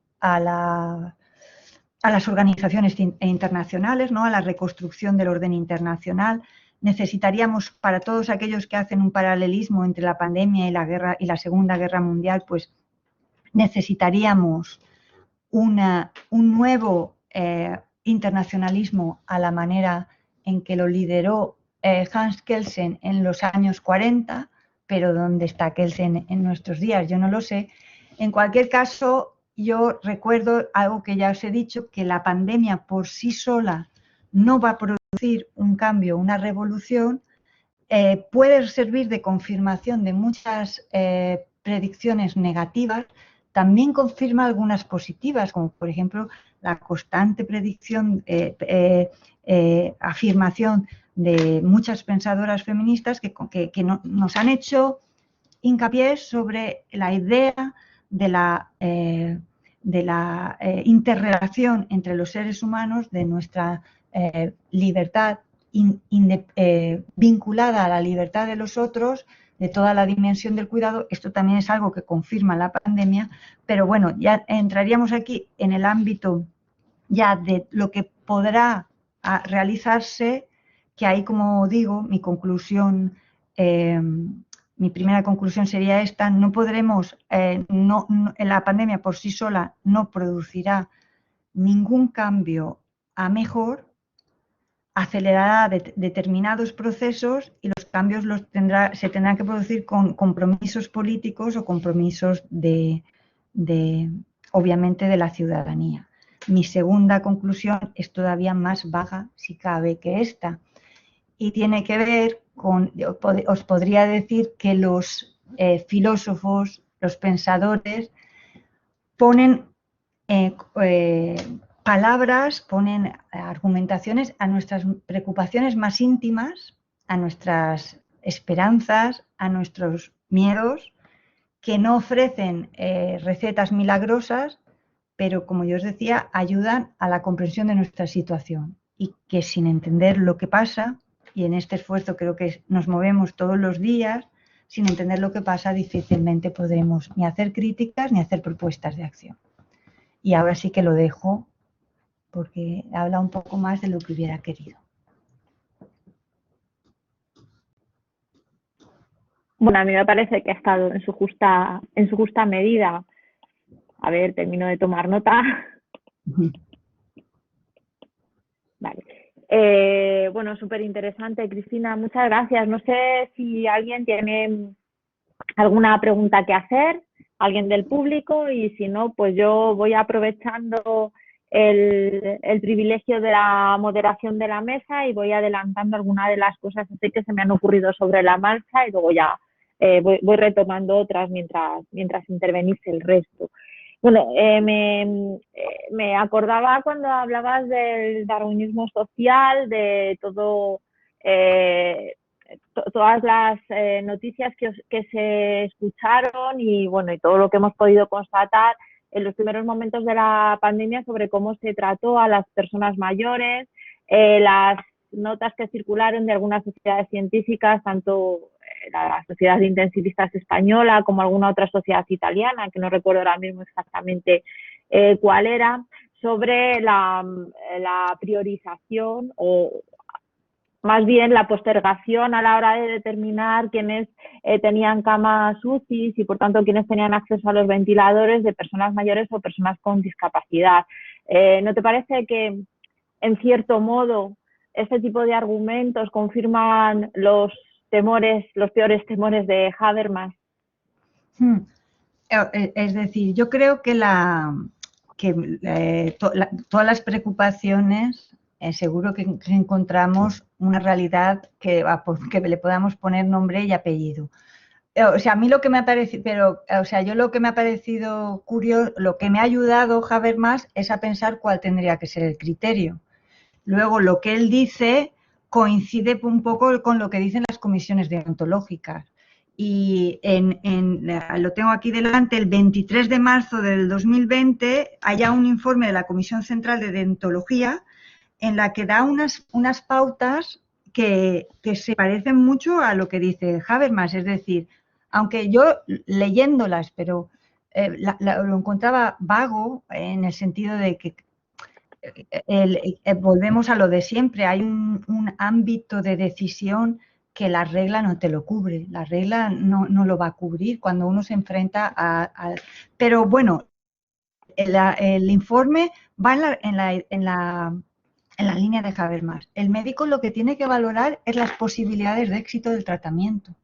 organizaciones internacionales, ¿no? A la reconstrucción del orden internacional. Necesitaríamos, para todos aquellos que hacen un paralelismo entre la pandemia y la Segunda Guerra Mundial, pues necesitaríamos un nuevo internacionalismo a la manera en que lo lideró Hans Kelsen en los años 40, pero ¿dónde está Kelsen en nuestros días? Yo no lo sé. En cualquier caso, yo recuerdo algo que ya os he dicho, que la pandemia por sí sola no va a producir un cambio, una revolución. Puede servir de confirmación de muchas predicciones negativas. También confirma algunas positivas, como por ejemplo la constante predicción, afirmación de muchas pensadoras feministas que nos han hecho hincapié sobre la idea de la interrelación entre los seres humanos, de nuestra libertad vinculada a la libertad de los otros, de toda la dimensión del cuidado. Esto también es algo que confirma la pandemia, pero bueno, ya entraríamos aquí en el ámbito ya de lo que podrá realizarse, que ahí, como digo, mi primera conclusión sería esta: no podremos, la pandemia por sí sola no producirá ningún cambio a mejor, acelerará determinados procesos y los cambios se tendrán que producir con compromisos políticos o compromisos obviamente de la ciudadanía. Mi segunda conclusión es todavía más vaga, si cabe, que esta, y tiene que ver con, os podría decir que los filósofos, los pensadores, ponen palabras, ponen argumentaciones a nuestras preocupaciones más íntimas, a nuestras esperanzas, a nuestros miedos, que no ofrecen recetas milagrosas, pero, como yo os decía, ayudan a la comprensión de nuestra situación, y que sin entender lo que pasa, y en este esfuerzo creo que nos movemos todos los días, sin entender lo que pasa difícilmente podremos ni hacer críticas ni hacer propuestas de acción. Y ahora sí que lo dejo, porque habla un poco más de lo que hubiera querido. Bueno, a mí me parece que ha estado en su justa medida. A ver, termino de tomar nota. Vale. Bueno, súper interesante, Cristina. Muchas gracias. No sé si alguien tiene alguna pregunta que hacer, alguien del público, y si no, pues yo voy aprovechando el privilegio de la moderación de la mesa y voy adelantando algunas de las cosas así que se me han ocurrido sobre la marcha, y luego ya voy retomando otras mientras intervenís el resto. Bueno, me acordaba cuando hablabas del darwinismo social, de todo, todas las noticias que se escucharon y bueno, y todo lo que hemos podido constatar en los primeros momentos de la pandemia sobre cómo se trató a las personas mayores, las notas que circularon de algunas sociedades científicas, tanto la Sociedad de Intensivistas Española como alguna otra sociedad italiana, que no recuerdo ahora mismo exactamente cuál era, sobre la priorización o más bien la postergación a la hora de determinar quiénes tenían camas UCI y por tanto quiénes tenían acceso a los ventiladores de personas mayores o personas con discapacidad. ¿No te parece que en cierto modo este tipo de argumentos confirman los peores temores de Habermas? Es decir, yo creo que todas las preocupaciones, seguro que encontramos una realidad que le podamos poner nombre y apellido. O sea, a mí lo que me ha parecido, lo que me ha parecido curioso, lo que me ha ayudado Habermas es a pensar cuál tendría que ser el criterio. Luego, lo que él dice coincide un poco con lo que dicen las comisiones deontológicas. Y lo tengo aquí delante, el 23 de marzo del 2020, haya un informe de la Comisión Central de Deontología en la que da unas pautas que se parecen mucho a lo que dice Habermas. Es decir, aunque yo leyéndolas, pero lo encontraba vago en el sentido de que volvemos a lo de siempre, hay un ámbito de decisión que la regla no te lo cubre, la regla no lo va a cubrir cuando uno se enfrenta a... Pero bueno, el informe va en la línea de Habermas. El médico lo que tiene que valorar es las posibilidades de éxito del tratamiento.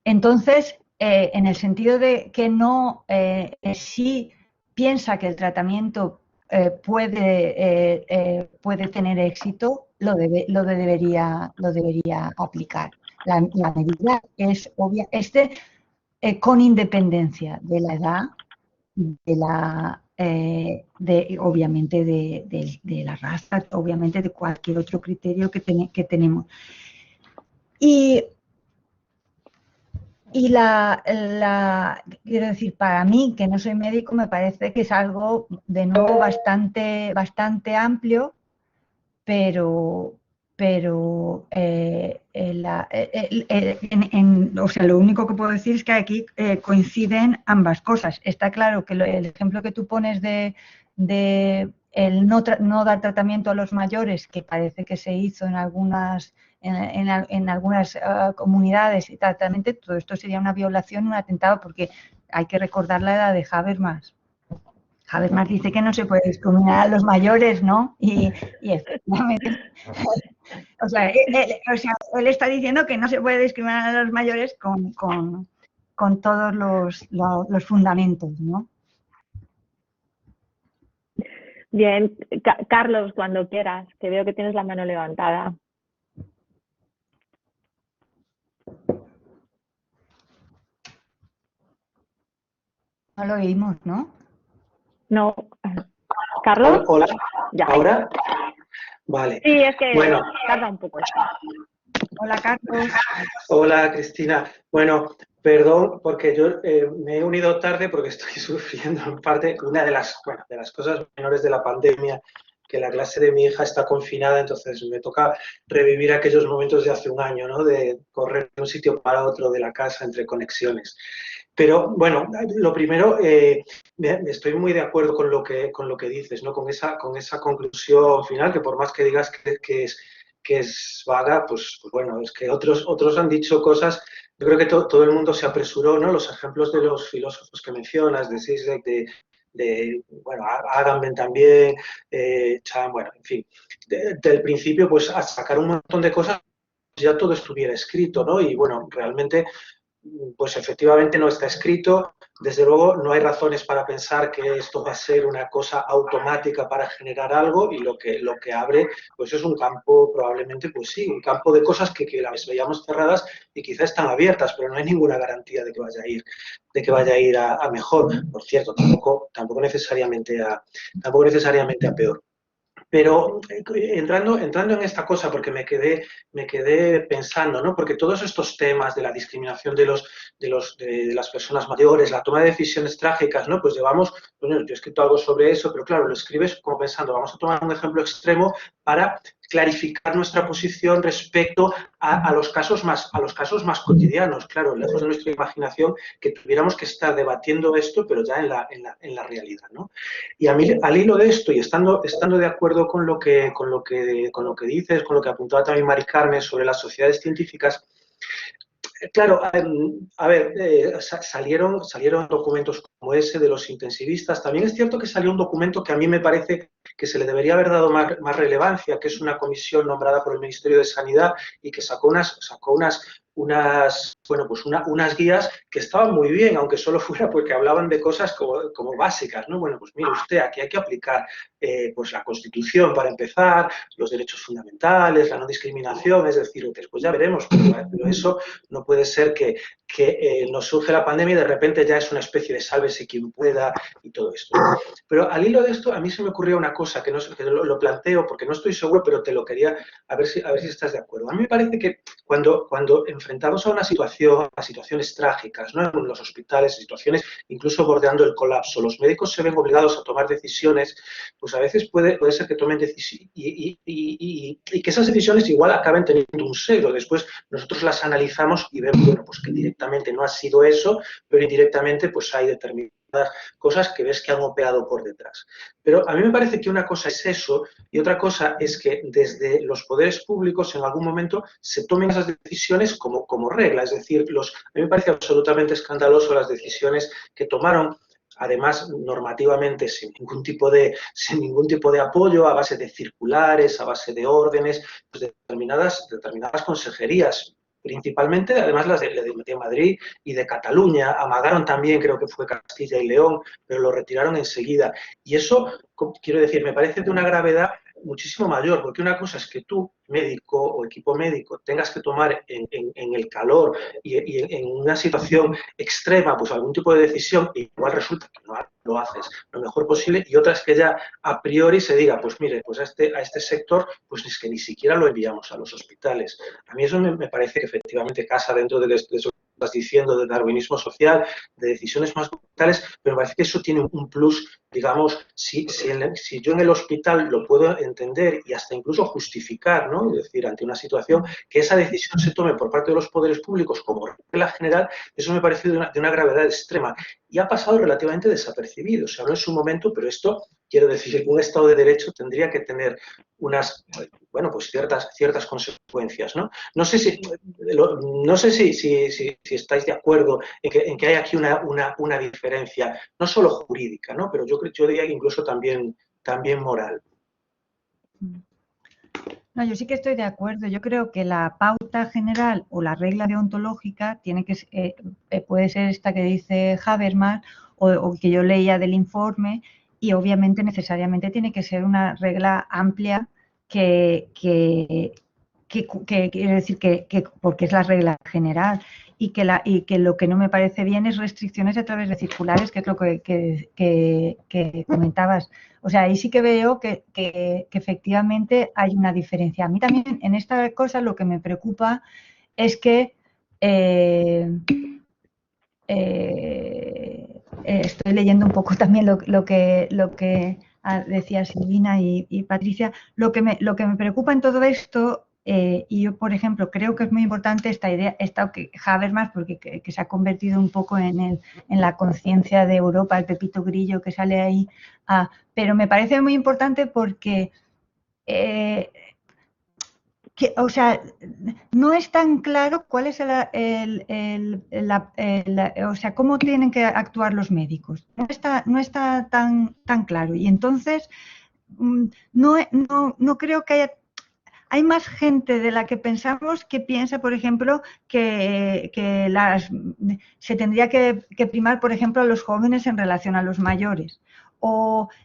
Entonces, en el sentido de que no, si piensa que el tratamiento puede tener éxito, lo debería aplicar. La medida es obvia, con independencia de la edad, obviamente de la raza, obviamente de cualquier otro criterio que tenemos. Y quiero decir, para mí, que no soy médico, me parece que es algo, de nuevo, bastante amplio, pero o sea, lo único que puedo decir es que aquí coinciden ambas cosas. Está claro que el ejemplo que tú pones de el no dar tratamiento a los mayores, que parece que se hizo en algunas comunidades, y tratamiento, todo esto sería una violación, un atentado, porque hay que recordar la edad de Habermas. Habermas dice que no se puede discriminar a los mayores, ¿no? Y efectivamente, o sea, él está diciendo que no se puede discriminar a los mayores con todos los fundamentos, ¿no? Bien, Carlos, cuando quieras, que veo que tienes la mano levantada. No lo oímos, ¿no? No. ¿Carlos? Hola. Ya. ¿Ahora? Vale. Sí, es que bueno, tarda un poco. Hola, Carlos. Hola, Cristina. Bueno, perdón porque yo me he unido tarde porque estoy sufriendo en parte una de las cosas menores de la pandemia, que la clase de mi hija está confinada, entonces me toca revivir aquellos momentos de hace un año, ¿no? De correr de un sitio para otro de la casa entre conexiones. Pero bueno, lo primero, estoy muy de acuerdo con lo que dices, ¿no? Con esa conclusión final, que por más que digas que es vaga, pues bueno, es que otros han dicho cosas. Yo creo que todo el mundo se apresuró, ¿no? Los ejemplos de los filósofos que mencionas, de Zizek, bueno, Agamben también, Chan, bueno, en fin, del principio, pues a sacar un montón de cosas, ya todo estuviera escrito, ¿no? Y bueno, realmente, pues efectivamente no está escrito. Desde luego no hay razones para pensar que esto va a ser una cosa automática para generar algo, y lo que abre pues es un campo, probablemente, pues sí, un campo de cosas que las veíamos cerradas y quizás están abiertas, pero no hay ninguna garantía de que vaya a ir a mejor. Por cierto, tampoco necesariamente a peor. Pero entrando en esta cosa, porque me quedé pensando, ¿no? Porque todos estos temas de la discriminación de las personas mayores, la toma de decisiones trágicas, ¿no? Pues llevamos, bueno, yo he escrito algo sobre eso, pero claro, lo escribes como pensando, vamos a tomar un ejemplo extremo para clarificar nuestra posición respecto a los casos más cotidianos, claro, lejos de nuestra imaginación, que tuviéramos que estar debatiendo esto, pero ya en la realidad, ¿no? Y a mí, al hilo de esto, y estando de acuerdo con lo que dices, con lo que apuntaba también Mari Carmen sobre las sociedades científicas, claro, a ver, salieron documentos como ese de los intensivistas. También es cierto que salió un documento que a mí me parece que se le debería haber dado más relevancia, que es una comisión nombrada por el Ministerio de Sanidad y que sacó unas guías que estaban muy bien, aunque solo fuera porque hablaban de cosas como básicas, ¿no? Bueno, pues mire usted, aquí hay que aplicar pues la Constitución para empezar, los derechos fundamentales, la no discriminación, es decir, después ya veremos, pero eso no puede ser que nos surge la pandemia y de repente ya es una especie de sálvese quien pueda y todo esto. Pero al hilo de esto, a mí se me ocurrió una cosa que lo planteo porque no estoy seguro, pero te lo quería a ver si estás de acuerdo. A mí me parece que cuando enfrentamos a una situación, a situaciones trágicas, ¿no? En los hospitales, situaciones incluso bordeando el colapso, los médicos se ven obligados a tomar decisiones, pues a veces puede ser que tomen decisiones y que esas decisiones igual acaben teniendo un sesgo. Después nosotros las analizamos y vemos, bueno, pues que directamente no ha sido eso, pero indirectamente pues hay determinadas cosas que ves que han operado por detrás. Pero a mí me parece que una cosa es eso y otra cosa es que desde los poderes públicos en algún momento se tomen esas decisiones como regla. Es decir, a mí me parece absolutamente escandaloso las decisiones que tomaron, además normativamente sin ningún tipo de apoyo, a base de circulares, a base de órdenes, pues determinadas consejerías, principalmente además las de Madrid y de Cataluña. Amagaron también, creo que fue Castilla y León, pero lo retiraron enseguida. Y eso, quiero decir, me parece de una gravedad muchísimo mayor, porque una cosa es que tú, médico o equipo médico, tengas que tomar en el calor y en una situación extrema, pues algún tipo de decisión, y igual resulta que no lo haces lo mejor posible, y otra es que ya a priori se diga, pues mire, pues a este sector, pues es que ni siquiera lo enviamos a los hospitales. A mí eso me parece que efectivamente casa dentro de eso que estás diciendo, de darwinismo social, de decisiones más brutales, pero me parece que eso tiene un plus, digamos, si yo en el hospital lo puedo entender y hasta incluso justificar, ¿no? Es decir, ante una situación, que esa decisión se tome por parte de los poderes públicos como regla general, eso me parece de una gravedad extrema. Y ha pasado relativamente desapercibido, o sea, no es un momento, pero esto, quiero decir, un Estado de Derecho tendría que tener unas, bueno, pues ciertas consecuencias, ¿no? No sé si estáis de acuerdo en que hay aquí una diferencia, no solo jurídica, ¿no? Pero yo diría que incluso también moral. No, yo sí que estoy de acuerdo. Yo creo que la pauta general o la regla deontológica puede ser esta que dice Habermas o que yo leía del informe, y obviamente necesariamente tiene que ser una regla amplia que quiere decir que porque es la regla general, y que lo que no me parece bien es restricciones a través de circulares, que es lo que comentabas. O sea, ahí sí que veo que efectivamente hay una diferencia. A mí también en esta cosa lo que me preocupa es que estoy leyendo un poco también lo que decía Silvina y Patricia. Lo que me preocupa en todo esto, y yo, por ejemplo, creo que es muy importante esta idea, que Habermas, porque que se ha convertido un poco en la conciencia de Europa, el Pepito Grillo que sale ahí, pero me parece muy importante porque o sea, no es tan claro cuál es o sea, cómo tienen que actuar los médicos. No está tan claro. Y entonces no creo que haya. Hay más gente de la que pensamos que piensa, por ejemplo, que se tendría que primar, por ejemplo, a los jóvenes en relación a los mayores.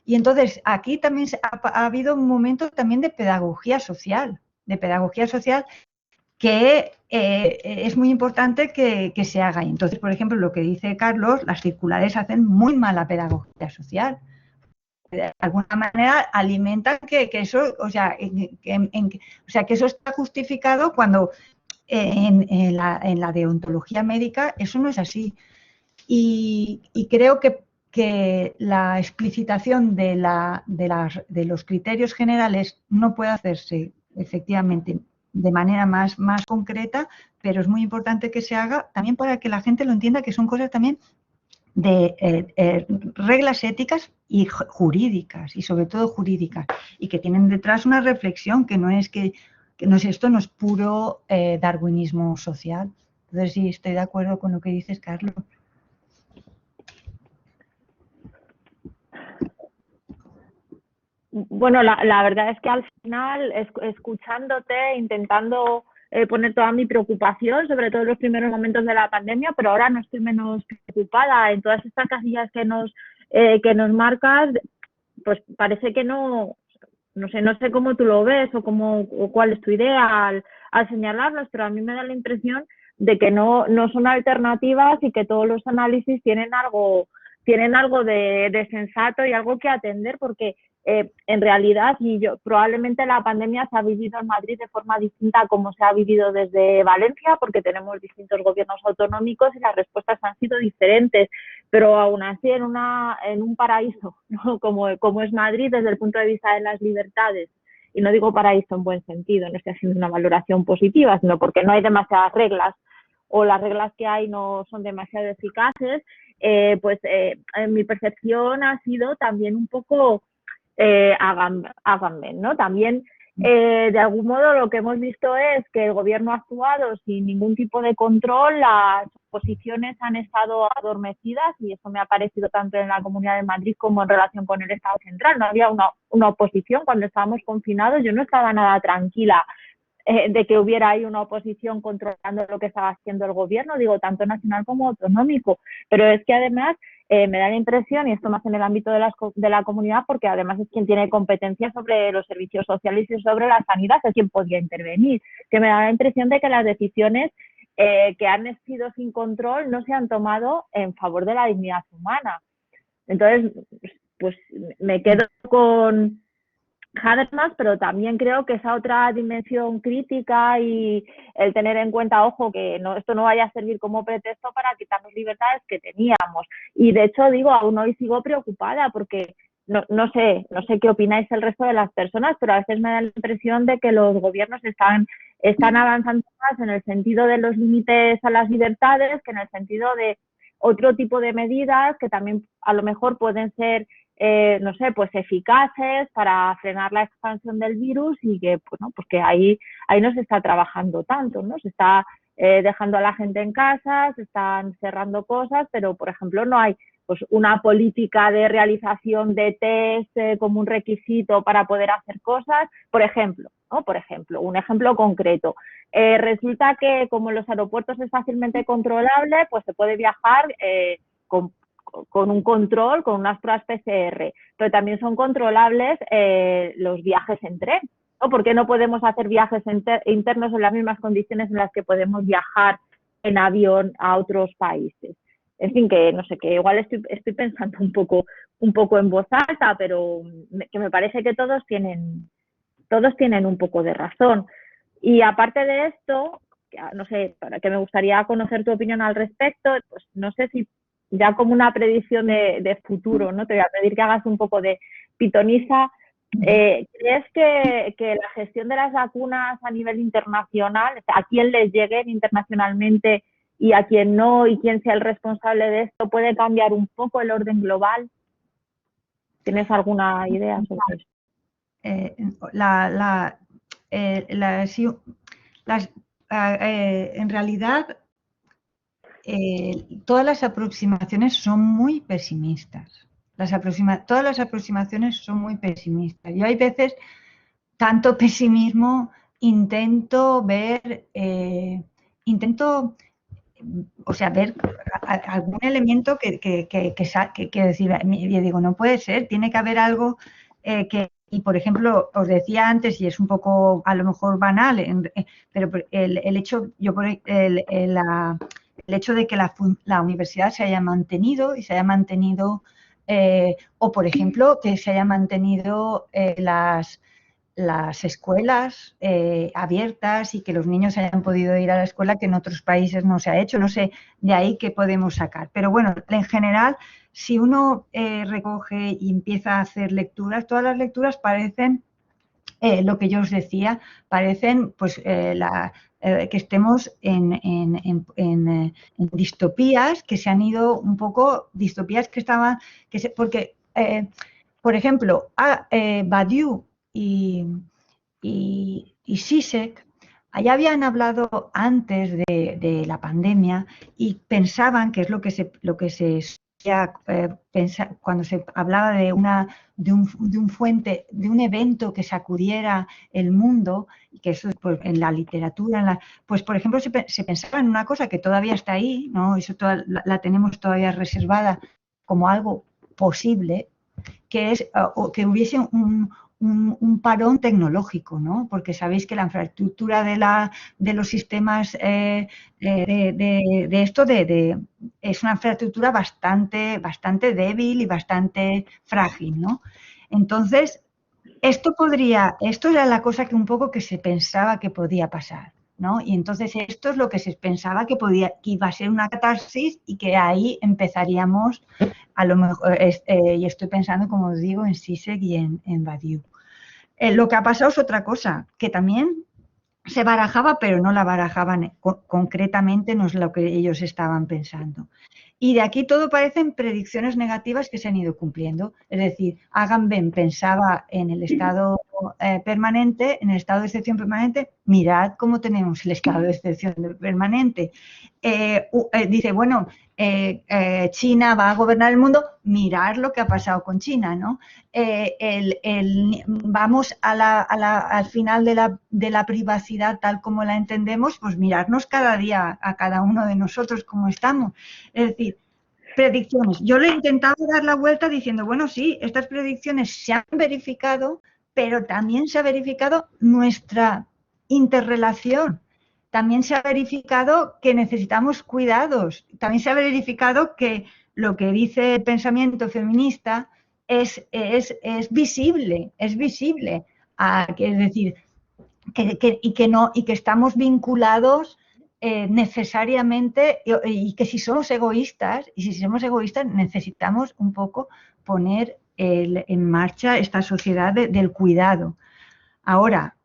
Y entonces aquí también ha habido un momento también de pedagogía social que es muy importante que se haga. Y entonces, por ejemplo, lo que dice Carlos, las circulares hacen muy mala pedagogía social. De alguna manera alimentan que eso, o sea, que eso está justificado cuando en la deontología médica eso no es así. Y creo que la explicitación de los criterios generales no puede hacerse efectivamente de manera más concreta, pero es muy importante que se haga también para que la gente lo entienda, que son cosas también de reglas éticas y jurídicas, y sobre todo jurídicas, y que tienen detrás una reflexión que no es esto no es puro darwinismo social. Entonces sí, estoy de acuerdo con lo que dices, Carlos. Bueno, la verdad es que al final, escuchándote, intentando poner toda mi preocupación, sobre todo en los primeros momentos de la pandemia, pero ahora no estoy menos preocupada. En todas estas casillas que nos marcas, pues parece que no sé cómo tú lo ves o cuál es tu idea al señalarlos, pero a mí me da la impresión que no son alternativas y que todos los análisis tienen algo de sensato y algo que atender, porque en realidad, probablemente la pandemia se ha vivido en Madrid de forma distinta a como se ha vivido desde Valencia, porque tenemos distintos gobiernos autonómicos y las respuestas han sido diferentes, pero aún así en un paraíso, ¿no? como es Madrid desde el punto de vista de las libertades, y no digo paraíso en buen sentido, no estoy haciendo una valoración positiva, sino porque no hay demasiadas reglas o las reglas que hay no son demasiado eficaces, mi percepción ha sido también un poco háganme, ¿no? También, de algún modo, lo que hemos visto es que el gobierno ha actuado sin ningún tipo de control, las posiciones han estado adormecidas y eso me ha parecido tanto en la Comunidad de Madrid como en relación con el Estado central. No había una oposición cuando estábamos confinados, yo no estaba nada tranquila de que hubiera ahí una oposición controlando lo que estaba haciendo el gobierno, digo, tanto nacional como autonómico, pero es que además me da la impresión, y esto más en el ámbito de la comunidad, porque además es quien tiene competencia sobre los servicios sociales y sobre la sanidad, es quien podría intervenir, que me da la impresión de que las decisiones que han sido sin control no se han tomado en favor de la dignidad humana. Entonces, pues me quedo con Habermas, pero también creo que esa otra dimensión crítica y el tener en cuenta, ojo, que esto no vaya a servir como pretexto para quitarnos libertades que teníamos. Y de hecho, digo, aún hoy sigo preocupada porque no sé qué opináis el resto de las personas, pero a veces me da la impresión de que los gobiernos están avanzando más en el sentido de los límites a las libertades que en el sentido de otro tipo de medidas que también a lo mejor pueden ser pues eficaces para frenar la expansión del virus y que, pues que ahí no se está trabajando tanto, ¿no? Se está dejando a la gente en casa, se están cerrando cosas, pero, por ejemplo, no hay pues una política de realización de test como un requisito para poder hacer cosas. Por ejemplo, un ejemplo concreto. Resulta que como los aeropuertos es fácilmente controlable, pues se puede viajar con un control, con unas pruebas PCR, pero también son controlables los viajes en tren, ¿no? ¿Por qué no podemos hacer viajes internos en las mismas condiciones en las que podemos viajar en avión a otros países? En fin, que no sé, que igual estoy pensando un poco en voz alta, pero que me parece que todos tienen un poco de razón. Y aparte de esto, no sé, para que me gustaría conocer tu opinión al respecto, pues no sé si ya como una predicción de futuro, ¿no? Te voy a pedir que hagas un poco de pitonisa. ¿Crees que la gestión de las vacunas a nivel internacional, a quién les lleguen internacionalmente y a quién no, y quién sea el responsable de esto, puede cambiar un poco el orden global? ¿Tienes alguna idea sobre eso? En realidad, todas las aproximaciones son muy pesimistas. Todas las aproximaciones son muy pesimistas. Yo hay veces, tanto pesimismo, intento ver algún elemento que decir, yo digo, no puede ser, tiene que haber algo y por ejemplo, os decía antes, y es un poco a lo mejor banal, pero el hecho de que la universidad se haya mantenido y se haya mantenido, o por ejemplo, que se haya mantenido las escuelas abiertas y que los niños hayan podido ir a la escuela, que en otros países no se ha hecho. No sé de ahí qué podemos sacar. Pero bueno, en general, si uno recoge y empieza a hacer lecturas, todas las lecturas parecen, lo que yo os decía, parecen pues que estemos en distopías que se han ido un poco, distopías que estaban, porque, por ejemplo, Badiou y Zizek ya habían hablado antes de la pandemia y pensaban que es lo que se pensar cuando se hablaba de un evento que sacudiera el mundo, y que eso pues, en la literatura, pues por ejemplo se pensaba en una cosa que todavía está ahí, ¿no? Eso la tenemos todavía reservada como algo posible, que es que hubiese un parón tecnológico, ¿no? Porque sabéis que la infraestructura de los sistemas es una infraestructura bastante débil y bastante frágil, ¿no? Entonces, esto era la cosa que un poco que se pensaba que podía pasar, ¿no? Y entonces esto es lo que se pensaba que iba a ser una catarsis y que ahí empezaríamos a lo mejor, y estoy pensando, como os digo, en CISEC y en Badiou. Lo que ha pasado es otra cosa, que también se barajaba, pero no la barajaban concretamente, no es lo que ellos estaban pensando. Y de aquí todo parecen predicciones negativas que se han ido cumpliendo. Es decir, Agamben pensaba en el estado permanente, en el estado de excepción permanente. Mirad cómo tenemos el estado de excepción permanente. Dice, bueno, China va a gobernar el mundo. Mirad lo que ha pasado con China, ¿no? Vamos al final de la privacidad tal como la entendemos, pues mirarnos cada día a cada uno de nosotros cómo estamos. Es decir, predicciones. Yo le he intentado dar la vuelta diciendo, bueno, sí, estas predicciones se han verificado, pero también se ha verificado nuestra interrelación. También se ha verificado que necesitamos cuidados. También se ha verificado que lo que dice el pensamiento feminista es visible, es visible. Es decir, que estamos vinculados necesariamente y que si somos egoístas, necesitamos un poco poner en marcha esta sociedad del cuidado. Ahora,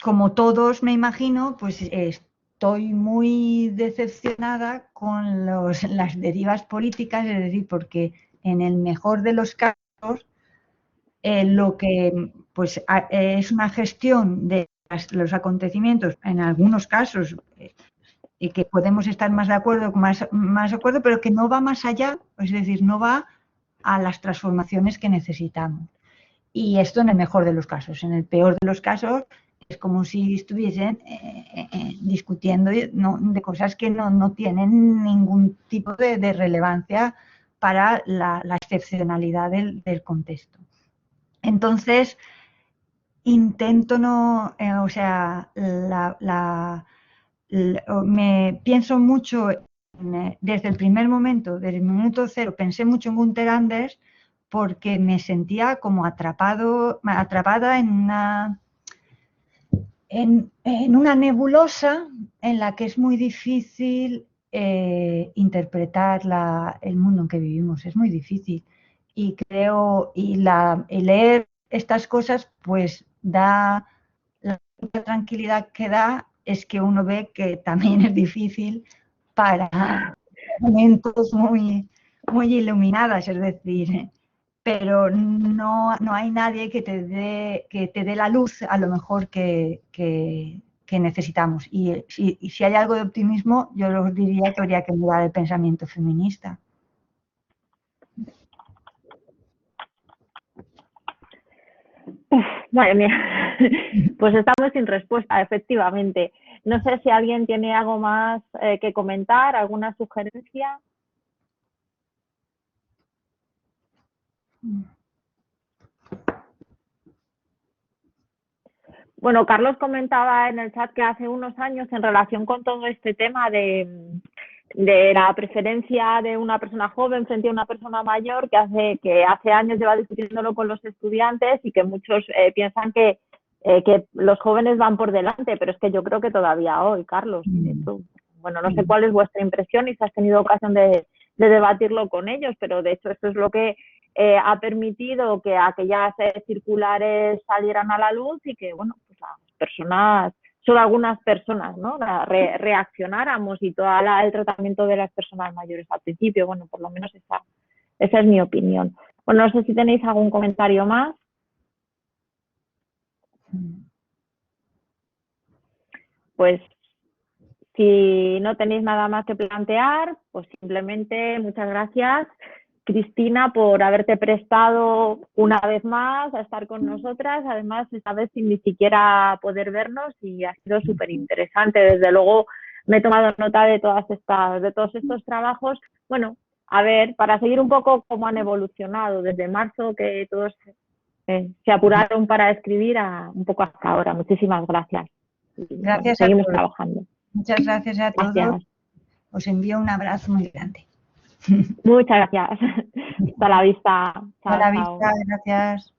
como todos me imagino, pues estoy muy decepcionada con las derivas políticas, es decir, porque en el mejor de los casos lo que pues, es una gestión de los acontecimientos, en algunos casos, y que podemos estar más de acuerdo, pero que no va más allá, es decir, no va a las transformaciones que necesitamos. Y esto en el mejor de los casos. En el peor de los casos es como si estuviesen discutiendo de cosas que no tienen ningún tipo de relevancia para la excepcionalidad del contexto. Entonces, intento no, me pienso mucho, desde el primer momento, desde el minuto cero, pensé mucho en Gunther Anders porque me sentía como atrapada en una nebulosa en la que es muy difícil interpretar el mundo en que vivimos, es muy difícil. Y creo, y leer estas cosas, pues da la tranquilidad que da, es que uno ve que también es difícil para momentos muy, muy iluminadas, es decir, pero no hay nadie que te dé la luz a lo mejor que necesitamos. Y si hay algo de optimismo, yo os diría que habría que mirar el pensamiento feminista. Madre mía, pues estamos sin respuesta, efectivamente. No sé si alguien tiene algo más que comentar, alguna sugerencia. Bueno, Carlos comentaba en el chat que hace unos años, en relación con todo este tema de la preferencia de una persona joven frente a una persona mayor, que hace años lleva discutiéndolo con los estudiantes y que muchos piensan que los jóvenes van por delante, pero es que yo creo que todavía hoy, Carlos. Bueno, no sé cuál es vuestra impresión y si has tenido ocasión de debatirlo con ellos, pero de hecho esto es lo que ha permitido que aquellas circulares salieran a la luz y que, bueno, pues las personas, solo algunas personas, ¿no? Reaccionáramos y todo el tratamiento de las personas mayores al principio. Bueno, por lo menos esa es mi opinión. Bueno, no sé si tenéis algún comentario más. Pues si no tenéis nada más que plantear, pues simplemente muchas gracias, Cristina, por haberte prestado una vez más a estar con nosotras, además esta vez sin ni siquiera poder vernos, y ha sido súper interesante. Desde luego me he tomado nota de todos estos trabajos. Bueno, a ver, para seguir un poco cómo han evolucionado desde marzo, que todos se apuraron para escribir, a un poco hasta ahora. Muchísimas gracias. Gracias a seguimos todos. trabajando. Muchas gracias a todos. Gracias. Os envío un abrazo muy grande. Muchas gracias. Hasta la vista. Chao, Hasta la chao. vista, gracias.